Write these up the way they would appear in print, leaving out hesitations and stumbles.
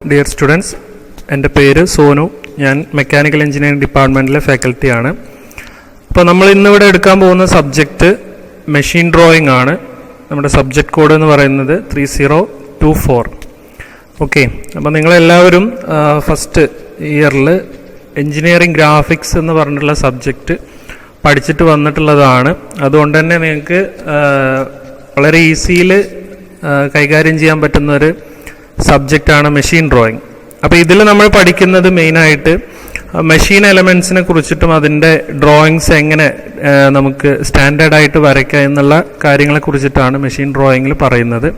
Dear students, എൻ്റെ പേര് സോനു. ഞാൻ മെക്കാനിക്കൽ എഞ്ചിനീയറിംഗ് ഡിപ്പാർട്ട്മെൻറ്റിലെ ഫാക്കൽറ്റിയാണ്. അപ്പോൾ നമ്മൾ ഇന്നിവിടെ എടുക്കാൻ പോകുന്ന സബ്ജക്റ്റ് മെഷീൻ ഡ്രോയിങ് ആണ്. നമ്മുടെ സബ്ജക്റ്റ് കോഡ് എന്ന് പറയുന്നത് 3024. ഓക്കെ, അപ്പോൾ നിങ്ങളെല്ലാവരും ഫസ്റ്റ് ഇയറിൽ എഞ്ചിനീയറിംഗ് ഗ്രാഫിക്സ് എന്ന് പറഞ്ഞിട്ടുള്ള സബ്ജക്റ്റ് പഠിച്ചിട്ട് വന്നിട്ടുള്ളതാണ്. അതുകൊണ്ട് തന്നെ നിങ്ങൾക്ക് വളരെ ഈസിയിൽ കൈകാര്യം ചെയ്യാൻ പറ്റുന്നൊരു സബ്ജക്റ്റാണ് മെഷീൻ ഡ്രോയിങ്. അപ്പോൾ ഇതിൽ നമ്മൾ പഠിക്കുന്നത് മെയിനായിട്ട് മെഷീൻ എലമെൻസിനെ കുറിച്ചിട്ടും അതിൻ്റെ ഡ്രോയിങ്സ് എങ്ങനെ നമുക്ക് സ്റ്റാൻഡേർഡായിട്ട് വരയ്ക്കുക എന്നുള്ള കാര്യങ്ങളെ കുറിച്ചിട്ടാണ് മെഷീൻ ഡ്രോയിങ്ങിൽ പറയുന്നത്.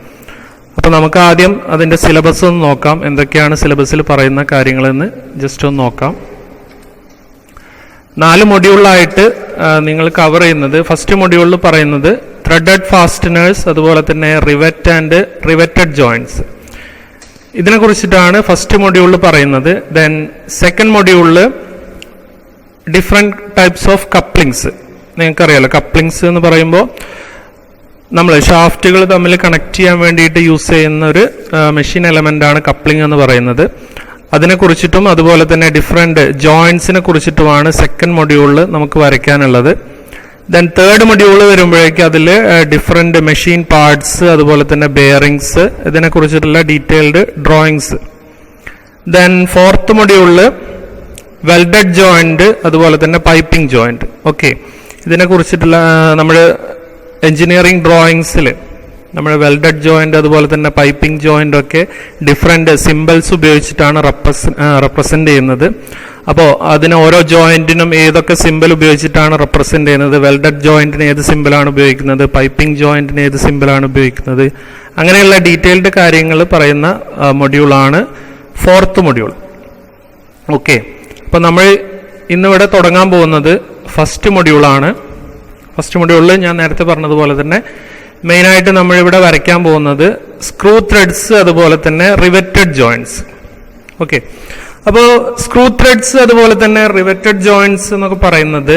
അപ്പോൾ നമുക്ക് ആദ്യം അതിൻ്റെ സിലബസ് ഒന്ന് നോക്കാം. എന്തൊക്കെയാണ് സിലബസിൽ പറയുന്ന കാര്യങ്ങളെന്ന് ജസ്റ്റ് ഒന്ന് നോക്കാം. 4 മൊഡ്യൂളായിട്ട് നിങ്ങൾ കവർ ചെയ്യുന്നത്, ഫസ്റ്റ് മൊഡ്യൂളിൽ പറയുന്നത് ത്രെഡഡ് ഫാസ്റ്റനേഴ്സ്, അതുപോലെ തന്നെ റിവറ്റ് ആൻഡ് റിവറ്റഡ് ജോയിൻറ്റ്സ്, ഇതിനെ കുറിച്ചിട്ടാണ് ഫസ്റ്റ് മൊഡ്യൂളിൽ പറയുന്നത്. ദെൻ സെക്കൻഡ് മൊഡ്യൂളിൽ ഡിഫറെൻറ്റ് ടൈപ്സ് ഓഫ് കപ്ലിങ്സ്. നിങ്ങൾക്കറിയാലോ, കപ്ലിങ്സ് എന്ന് പറയുമ്പോൾ നമ്മൾ ഷാഫ്റ്റുകൾ തമ്മിൽ കണക്ട് ചെയ്യാൻ വേണ്ടിയിട്ട് യൂസ് ചെയ്യുന്ന ഒരു മെഷീൻ എലമെൻ്റാണ് കപ്ലിംഗ് എന്ന് പറയുന്നത്. അതിനെക്കുറിച്ചിട്ടും അതുപോലെ തന്നെ ഡിഫറെൻറ്റ് ജോയിൻറ്റ്സിനെ കുറിച്ചിട്ടുമാണ് സെക്കൻഡ് മൊഡ്യൂളിൽ നമുക്ക് വരയ്ക്കാനുള്ളത്. ദെൻ തേർഡ് മൊഡ്യൂൾ വരുമ്പോഴേക്കും അതിൽ ഡിഫറെൻറ്റ് മെഷീൻ പാർട്സ്, അതുപോലെ തന്നെ ബെയറിങ്സ്, ഇതിനെക്കുറിച്ചിട്ടുള്ള ഡീറ്റെയിൽഡ് ഡ്രോയിങ്സ്. ദെൻ ഫോർത്ത് മൊഡ്യൂളിൽ വെൽഡഡ് ജോയിൻറ്റ്, അതുപോലെ തന്നെ പൈപ്പിംഗ് ജോയിൻറ്റ്. ഓക്കെ, ഇതിനെക്കുറിച്ചിട്ടുള്ള നമ്മൾ എഞ്ചിനീയറിംഗ് ഡ്രോയിങ്സിൽ നമ്മൾ വെൽഡഡ് ജോയിൻറ്റ്, അതുപോലെ തന്നെ പൈപ്പിംഗ് ജോയിൻ്റ് ഒക്കെ ഡിഫറെൻറ്റ് സിമ്പിൾസ് ഉപയോഗിച്ചിട്ടാണ് റെപ്രസെൻ്റ് ചെയ്യുന്നത്. അപ്പോൾ അതിന് ഓരോ ജോയിൻറ്റിനും ഏതൊക്കെ സിമ്പിൾ ഉപയോഗിച്ചിട്ടാണ് റെപ്രസെൻ്റ് ചെയ്യുന്നത്, വെൽഡഡ് ജോയിൻറ്റിന് ഏത് സിമ്പിളാണ് ഉപയോഗിക്കുന്നത്, പൈപ്പിംഗ് ജോയിൻറ്റിന് ഏത് സിമ്പിളാണ് ഉപയോഗിക്കുന്നത്, അങ്ങനെയുള്ള ഡീറ്റെയിൽഡ് കാര്യങ്ങൾ പറയുന്ന മൊഡ്യൂളാണ് ഫോർത്ത് മൊഡ്യൂൾ. ഓക്കെ, അപ്പോൾ നമ്മൾ ഇന്നിവിടെ തുടങ്ങാൻ പോകുന്നത് ഫസ്റ്റ് മൊഡ്യൂളാണ്. ഫസ്റ്റ് മൊഡ്യൂളിൽ ഞാൻ നേരത്തെ പറഞ്ഞതുപോലെ തന്നെ മെയിനായിട്ട് നമ്മളിവിടെ വരയ്ക്കാൻ പോകുന്നത് സ്ക്രൂ ത്രെഡ്സ്, അതുപോലെ തന്നെ റിവറ്റഡ് ജോയിൻറ്റ്സ്. ഓക്കെ, അപ്പോൾ സ്ക്രൂ ത്രെഡ്സ് അതുപോലെ തന്നെ റിവറ്റഡ് ജോയിൻറ്റ്സ് എന്നൊക്കെ പറയുന്നത്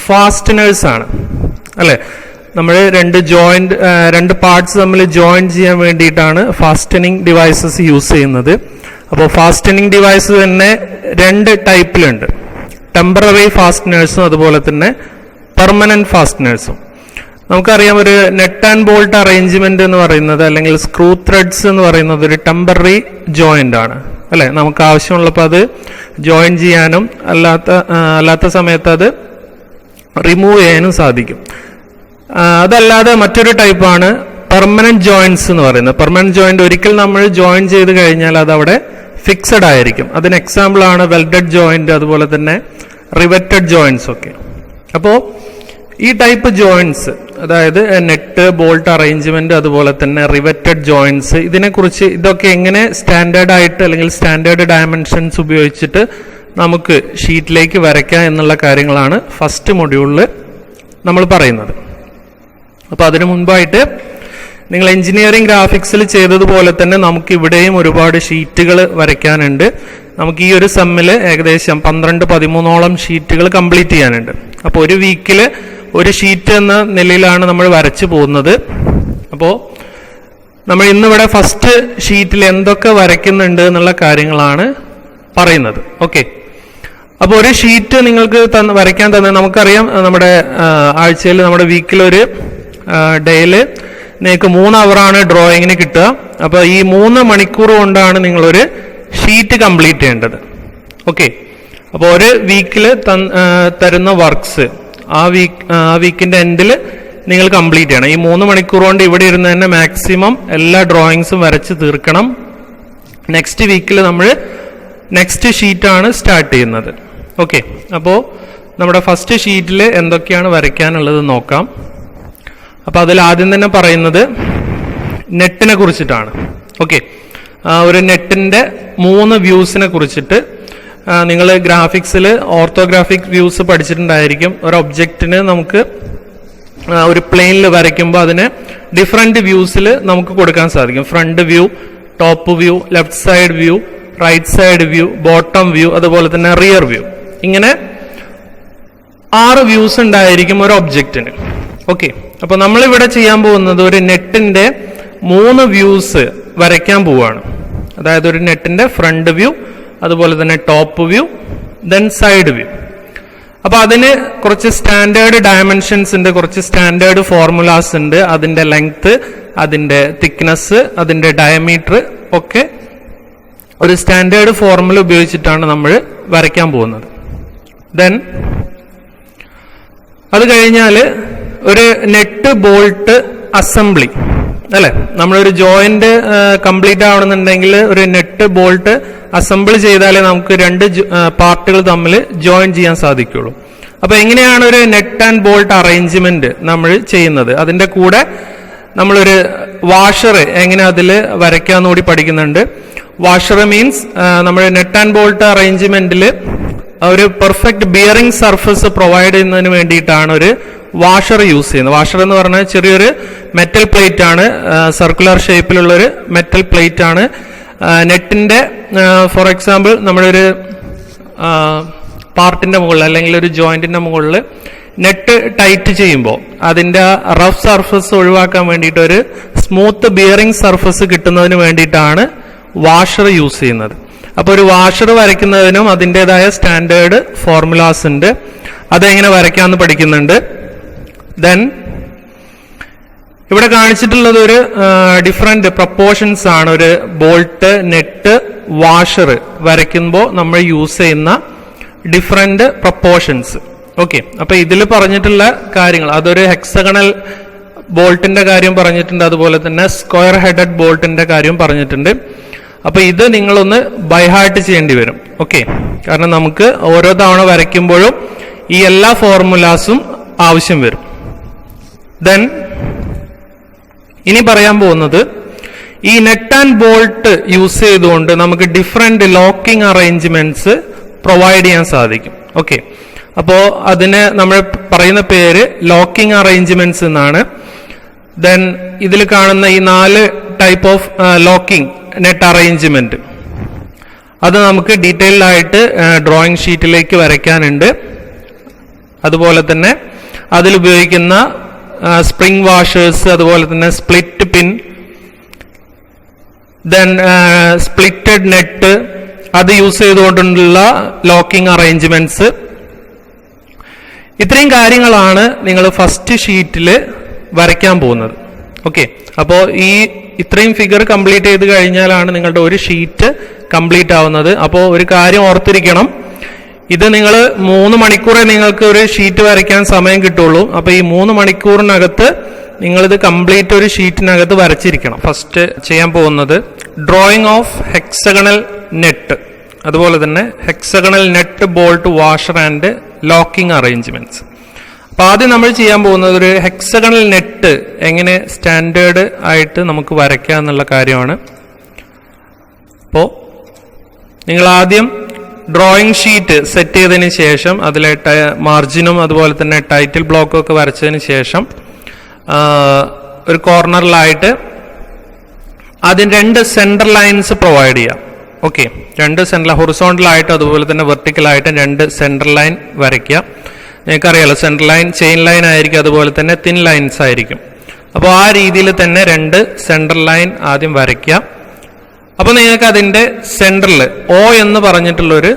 ഫാസ്റ്റനേഴ്സ് ആണ്, അല്ലേ? നമ്മൾ രണ്ട് പാർട്സ് തമ്മിൽ ജോയിൻ ചെയ്യാൻ വേണ്ടിയിട്ടാണ് ഫാസ്റ്റനിങ് ഡിവൈസസ് യൂസ് ചെയ്യുന്നത്. അപ്പോൾ ഫാസ്റ്റനിങ് ഡിവൈസ് തന്നെ 2 ടൈപ്പിലുണ്ട്. ടെമ്പററി ഫാസ്റ്റനേഴ്സും അതുപോലെ തന്നെ പെർമനന്റ് ഫാസ്റ്റനേഴ്സും. നമുക്കറിയാം, ഒരു നെറ്റ് ആൻഡ് ബോൾട്ട് അറേഞ്ച്മെന്റ് എന്ന് പറയുന്നത്, അല്ലെങ്കിൽ സ്ക്രൂ ത്രെഡ്സ് എന്ന് പറയുന്നത് ഒരു ടെമ്പററി ജോയിന്റ് ആണ്, അല്ലെ? നമുക്ക് ആവശ്യമുള്ളപ്പോൾ അത് ജോയിൻ ചെയ്യാനും അല്ലാത്ത സമയത്ത് അത് റിമൂവ് ചെയ്യാനും സാധിക്കും. അതല്ലാതെ മറ്റൊരു ടൈപ്പാണ് പെർമനന്റ് ജോയിന്റ്സ് എന്ന് പറയുന്നത്. പെർമനന്റ് ജോയിന്റ് ഒരിക്കൽ നമ്മൾ ജോയിൻ ചെയ്ത് കഴിഞ്ഞാൽ അത് അവിടെ ഫിക്സഡ് ആയിരിക്കും. അതിന് എക്സാമ്പിൾ ആണ് വെൽഡഡ് ജോയിന്റ്, അതുപോലെ തന്നെ റിവറ്റഡ് ജോയിന്റ്സ് ഒക്കെ. അപ്പോൾ ഈ ടൈപ്പ് ജോയിന്റ്സ്, അതായത് നെറ്റ് ബോൾട്ട് അറേഞ്ച്മെന്റ്, അതുപോലെ തന്നെ റിവറ്റഡ് ജോയിന്റ്സ്, ഇതിനെക്കുറിച്ച് ഇതൊക്കെ എങ്ങനെ സ്റ്റാൻഡേർഡ് ആയിട്ട് അല്ലെങ്കിൽ സ്റ്റാൻഡേർഡ് ഡയമെൻഷൻസ് ഉപയോഗിച്ചിട്ട് നമുക്ക് ഷീറ്റിലേക്ക് വരയ്ക്കാം എന്നുള്ള കാര്യങ്ങളാണ് ഫസ്റ്റ് മൊഡ്യൂളിൽ നമ്മൾ പറയുന്നത്. അപ്പോൾ അതിനു മുൻപായിട്ട് നിങ്ങൾ എഞ്ചിനീയറിംഗ് ഗ്രാഫിക്സിൽ ചെയ്തതുപോലെ തന്നെ നമുക്ക് ഇവിടെയും ഒരുപാട് ഷീറ്റുകൾ വരയ്ക്കാനുണ്ട്. നമുക്ക് ഈ ഒരു സെമ്മിൽ ഏകദേശം 12-13ഓളം ഷീറ്റുകൾ കംപ്ലീറ്റ് ചെയ്യാനുണ്ട്. അപ്പോൾ ഒരു വീക്കിൽ ഒരു ഷീറ്റ് എന്ന നിലയിലാണ് നമ്മൾ വരച്ചു പോകുന്നത്. അപ്പോൾ നമ്മൾ ഇന്നിവിടെ ഫസ്റ്റ് ഷീറ്റിൽ എന്തൊക്കെ വരയ്ക്കുന്നുണ്ട് എന്നുള്ള കാര്യങ്ങളാണ് പറയുന്നത്. ഓക്കെ, അപ്പോൾ ഒരു ഷീറ്റ് നിങ്ങൾക്ക് വരയ്ക്കാൻ തന്നെ, നമുക്കറിയാം നമ്മുടെ ആഴ്ചയിൽ, നമ്മുടെ വീക്കിലൊരു ഡേയിൽ നിങ്ങൾക്ക് 3 അവറാണ് ഡ്രോയിങ്ങിന് കിട്ടുക. അപ്പോൾ ഈ 3 മണിക്കൂർ കൊണ്ടാണ് നിങ്ങളൊരു ഷീറ്റ് കംപ്ലീറ്റ് ചെയ്യേണ്ടത്. ഓക്കെ, അപ്പോൾ ഒരു വീക്കിൽ തരുന്ന വർക്ക്സ് ആ വീക്കിന്റെ എൻഡിൽ നിങ്ങൾ കംപ്ലീറ്റ് ചെയ്യണം. ഈ 3 മണിക്കൂർ കൊണ്ട് ഇവിടെ ഇരുന്ന് തന്നെ മാക്സിമം എല്ലാ ഡ്രോയിങ്സും വരച്ച് തീർക്കണം. നെക്സ്റ്റ് വീക്കിൽ നമ്മൾ നെക്സ്റ്റ് ഷീറ്റാണ് സ്റ്റാർട്ട് ചെയ്യുന്നത്. ഓക്കെ, അപ്പോൾ നമ്മുടെ ഫസ്റ്റ് ഷീറ്റിൽ എന്തൊക്കെയാണ് വരയ്ക്കാനുള്ളത് നോക്കാം. അപ്പോൾ അതിൽ ആദ്യം തന്നെ പറയുന്നത് നെറ്റിനെ കുറിച്ചിട്ടാണ്. ഓക്കെ, ഒരു നെറ്റിന്റെ 3 വ്യൂസിനെ കുറിച്ചിട്ട് നിങ്ങൾ ഗ്രാഫിക്സിൽ ഓർത്തോഗ്രാഫിക് വ്യൂസ് പഠിച്ചിട്ടുണ്ടായിരിക്കും. ഒരു ഒബ്ജക്റ്റിന് നമുക്ക് ഒരു പ്ലെയിനിൽ വരയ്ക്കുമ്പോൾ അതിന് ഡിഫറെൻറ്റ് വ്യൂസിൽ നമുക്ക് കൊടുക്കാൻ സാധിക്കും. Front view, top view, left side view, right side view, bottom view, അതുപോലെ തന്നെ റിയർ വ്യൂ. ഇങ്ങനെ 6 വ്യൂസ് ഉണ്ടായിരിക്കും ഒരു ഒബ്ജക്റ്റിന്. ഓക്കെ, അപ്പോൾ നമ്മളിവിടെ ചെയ്യാൻ പോകുന്നത് ഒരു നെറ്റിന്റെ 3 വ്യൂസ് വരയ്ക്കാൻ പോവുകയാണ്. അതായത് ഒരു നെറ്റിന്റെ ഫ്രണ്ട് വ്യൂ, അതുപോലെ തന്നെ top view, then side view. അപ്പൊ അതിന് കുറച്ച് സ്റ്റാൻഡേർഡ് ഡയമെൻഷൻസ് ഉണ്ട്, കുറച്ച് സ്റ്റാൻഡേർഡ് ഫോർമുലാസ് ഉണ്ട്. അതിന്റെ ലെങ്ത്, അതിന്റെ തിക്നെസ്, അതിന്റെ ഡയമീറ്റർ ഒക്കെ ഒരു സ്റ്റാൻഡേർഡ് ഫോർമുല ഉപയോഗിച്ചിട്ടാണ് നമ്മൾ വരയ്ക്കാൻ പോകുന്നത്. ദെൻ അത് കഴിഞ്ഞാൽ ഒരു നെറ്റ് ബോൾട്ട് അസംബ്ലി അല്ലെ, നമ്മളൊരു ജോയിന്റ് കംപ്ലീറ്റ് ആവണമെന്നുണ്ടെങ്കിൽ ഒരു നെറ്റ് ബോൾട്ട് അസംബിൾ ചെയ്താലേ നമുക്ക് രണ്ട് പാർട്ടുകൾ തമ്മിൽ ജോയിൻ ചെയ്യാൻ സാധിക്കുള്ളൂ. അപ്പൊ എങ്ങനെയാണ് ഒരു നെറ്റ് ആൻഡ് ബോൾട്ട് അറേഞ്ച്മെന്റ് നമ്മൾ ചെയ്യുന്നത്? അതിന്റെ കൂടെ നമ്മളൊരു വാഷർ എങ്ങനെ അതിൽ വരയ്ക്കാന്ന് കൂടി പഠിക്കുന്നുണ്ട്. വാഷർ മീൻസ് നമ്മൾ നെറ്റ് ആൻഡ് ബോൾട്ട് അറേഞ്ച്മെന്റിൽ ഒരു പെർഫെക്റ്റ് ബിയറിംഗ് സർഫസ് പ്രൊവൈഡ് ചെയ്യുന്നതിന് വേണ്ടിയിട്ടാണ് ഒരു വാഷർ യൂസ് ചെയ്യുന്നത്. വാഷർ എന്ന് പറഞ്ഞാൽ ചെറിയൊരു മെറ്റൽ പ്ലേറ്റ് ആണ്, സർക്കുലർ ഷേപ്പിലുള്ള ഒരു മെറ്റൽ പ്ലേറ്റ് ആണ്. നെറ്റിന്റെ ഫോർ എക്സാമ്പിൾ നമ്മളൊരു പാർട്ടിന്റെ മുകളിൽ അല്ലെങ്കിൽ ഒരു ജോയിന്റിന്റെ മുകളിൽ നെറ്റ് ടൈറ്റ് ചെയ്യുമ്പോൾ അതിന്റെ റഫ് സർഫസ് ഒഴിവാക്കാൻ വേണ്ടിയിട്ട് ഒരു സ്മൂത്ത് ബിയറിംഗ് സർഫസ് കിട്ടുന്നതിന് വേണ്ടിയിട്ടാണ് വാഷർ യൂസ് ചെയ്യുന്നത്. അപ്പൊ ഒരു വാഷർ വരയ്ക്കുന്നതിനും അതിൻ്റെതായ സ്റ്റാൻഡേർഡ് ഫോർമുലാസ് ഉണ്ട്. അതെങ്ങനെ വരയ്ക്കാമെന്ന് പഠിക്കുന്നുണ്ട്. ദെൻ ഇവിടെ കാണിച്ചിട്ടുള്ളത് ഒരു ഡിഫറെന്റ് പ്രപ്പോർഷൻസ് ആണ്. ഒരു ബോൾട്ട്, നെറ്റ്, വാഷർ വരയ്ക്കുമ്പോൾ നമ്മൾ യൂസ് ചെയ്യുന്ന ഡിഫറെന്റ് പ്രപ്പോർഷൻസ്. ഓക്കെ, അപ്പൊ ഇതിൽ പറഞ്ഞിട്ടുള്ള കാര്യങ്ങൾ, അതൊരു ഹെക്സഗണൽ ബോൾട്ടിന്റെ കാര്യം പറഞ്ഞിട്ടുണ്ട്, അതുപോലെ തന്നെ സ്ക്വയർ ഹെഡഡ് ബോൾട്ടിന്റെ കാര്യം പറഞ്ഞിട്ടുണ്ട്. അപ്പൊ ഇത് നിങ്ങളൊന്ന് ബൈഹാർട്ട് ചെയ്യേണ്ടി വരും. ഓക്കെ, കാരണം നമുക്ക് ഓരോ തവണ വരയ്ക്കുമ്പോഴും ഈ എല്ലാ ഫോർമുലാസും ആവശ്യം വരും. ദെൻ ഇനി പറയാൻ പോകുന്നത് ഈ നെറ്റ് ആൻഡ് ബോൾട്ട് യൂസ് ചെയ്തുകൊണ്ട് നമുക്ക് ഡിഫറെന്റ് ലോക്കിംഗ് അറേഞ്ച്മെന്റ്സ് പ്രൊവൈഡ് ചെയ്യാൻ സാധിക്കും. ഓക്കെ, അപ്പോ അതിന് നമ്മൾ പറയുന്ന പേര് ലോക്കിംഗ് അറേഞ്ച്മെന്റ്സ് എന്നാണ്. ദെൻ ഇതിൽ കാണുന്ന ഈ 4 type of locking net arrangement അത് നമുക്ക് ഡീറ്റെയിൽഡ് ആയിട്ട് ഡ്രോയിങ് ഷീറ്റിലേക്ക് വരയ്ക്കാനുണ്ട്. അതുപോലെ തന്നെ അതിൽ ഉപയോഗിക്കുന്ന സ്പ്രിംഗ് വാഷേഴ്സ്, അതുപോലെ തന്നെ സ്പ്ലിറ്റ് പിൻ, ദെൻ സ്പ്ലിറ്റഡ് നെറ്റ്, അത് യൂസ് ചെയ്തുകൊണ്ടുള്ള ലോക്കിംഗ് അറേഞ്ച്മെന്റ്സ്. ഇത്രയും കാര്യങ്ങളാണ് നിങ്ങൾ ഫസ്റ്റ് ഷീറ്റിൽ വരയ്ക്കാൻ പോകുന്നത്. ഓക്കെ, അപ്പോൾ ഈ ഇത്രയും ഫിഗർ കംപ്ലീറ്റ് ചെയ്ത് കഴിഞ്ഞാലാണ് നിങ്ങളുടെ ഒരു ഷീറ്റ് കംപ്ലീറ്റ് ആവുന്നത്. അപ്പോൾ ഒരു കാര്യം ഓർത്തിരിക്കണം, ഇത് നിങ്ങൾ 3 മണിക്കൂറേ നിങ്ങൾക്ക് ഒരു ഷീറ്റ് വരയ്ക്കാൻ സമയം കിട്ടുള്ളൂ. അപ്പൊ ഈ 3 മണിക്കൂറിനകത്ത് നിങ്ങളിത് കംപ്ലീറ്റ് ഒരു ഷീറ്റിനകത്ത് വരച്ചിരിക്കണം. ഫസ്റ്റ് ചെയ്യാൻ പോകുന്നത് ഡ്രോയിങ് ഓഫ് ഹെക്സഗണൽ നെറ്റ്, അതുപോലെ തന്നെ hexagonal net bolt washer and locking arrangements. അപ്പൊ ആദ്യം നമ്മൾ ചെയ്യാൻ പോകുന്നത് ഒരു ഹെക്സഗണൽ നെറ്റ് എങ്ങനെ സ്റ്റാൻഡേർഡ് ആയിട്ട് നമുക്ക് വരയ്ക്കാം എന്നുള്ള കാര്യമാണ്. അപ്പോൾ നിങ്ങൾ ആദ്യം ഡ്രോയിങ് ഷീറ്റ് സെറ്റ് ചെയ്തതിന് ശേഷം അതിലെ മാർജിനും അതുപോലെ തന്നെ ടൈറ്റിൽ ബ്ലോക്കും ഒക്കെ വരച്ചതിന് ശേഷം ഒരു കോർണറിലായിട്ട് ആദ്യം 2 സെന്റർ ലൈൻസ് പ്രൊവൈഡ് ചെയ്യാം. ഓക്കെ, 2 സെന്റർ ഹൊറിസോണ്ടലായിട്ടും അതുപോലെ തന്നെ വെർട്ടിക്കലായിട്ടും 2 സെന്റർ ലൈൻ വരയ്ക്കുക. നിങ്ങൾക്കറിയാലോ, സെന്റർ ലൈൻ ചെയിൻ ലൈൻ ആയിരിക്കും, അതുപോലെ തന്നെ തിൻ ലൈൻസ് ആയിരിക്കും. അപ്പോൾ ആ രീതിയിൽ തന്നെ 2 സെന്റർ ലൈൻ ആദ്യം വരയ്ക്കുക. അപ്പൊ നിങ്ങൾക്ക് അതിന്റെ സെന്ററിൽ O എന്ന് പറഞ്ഞിട്ടുള്ളൊരു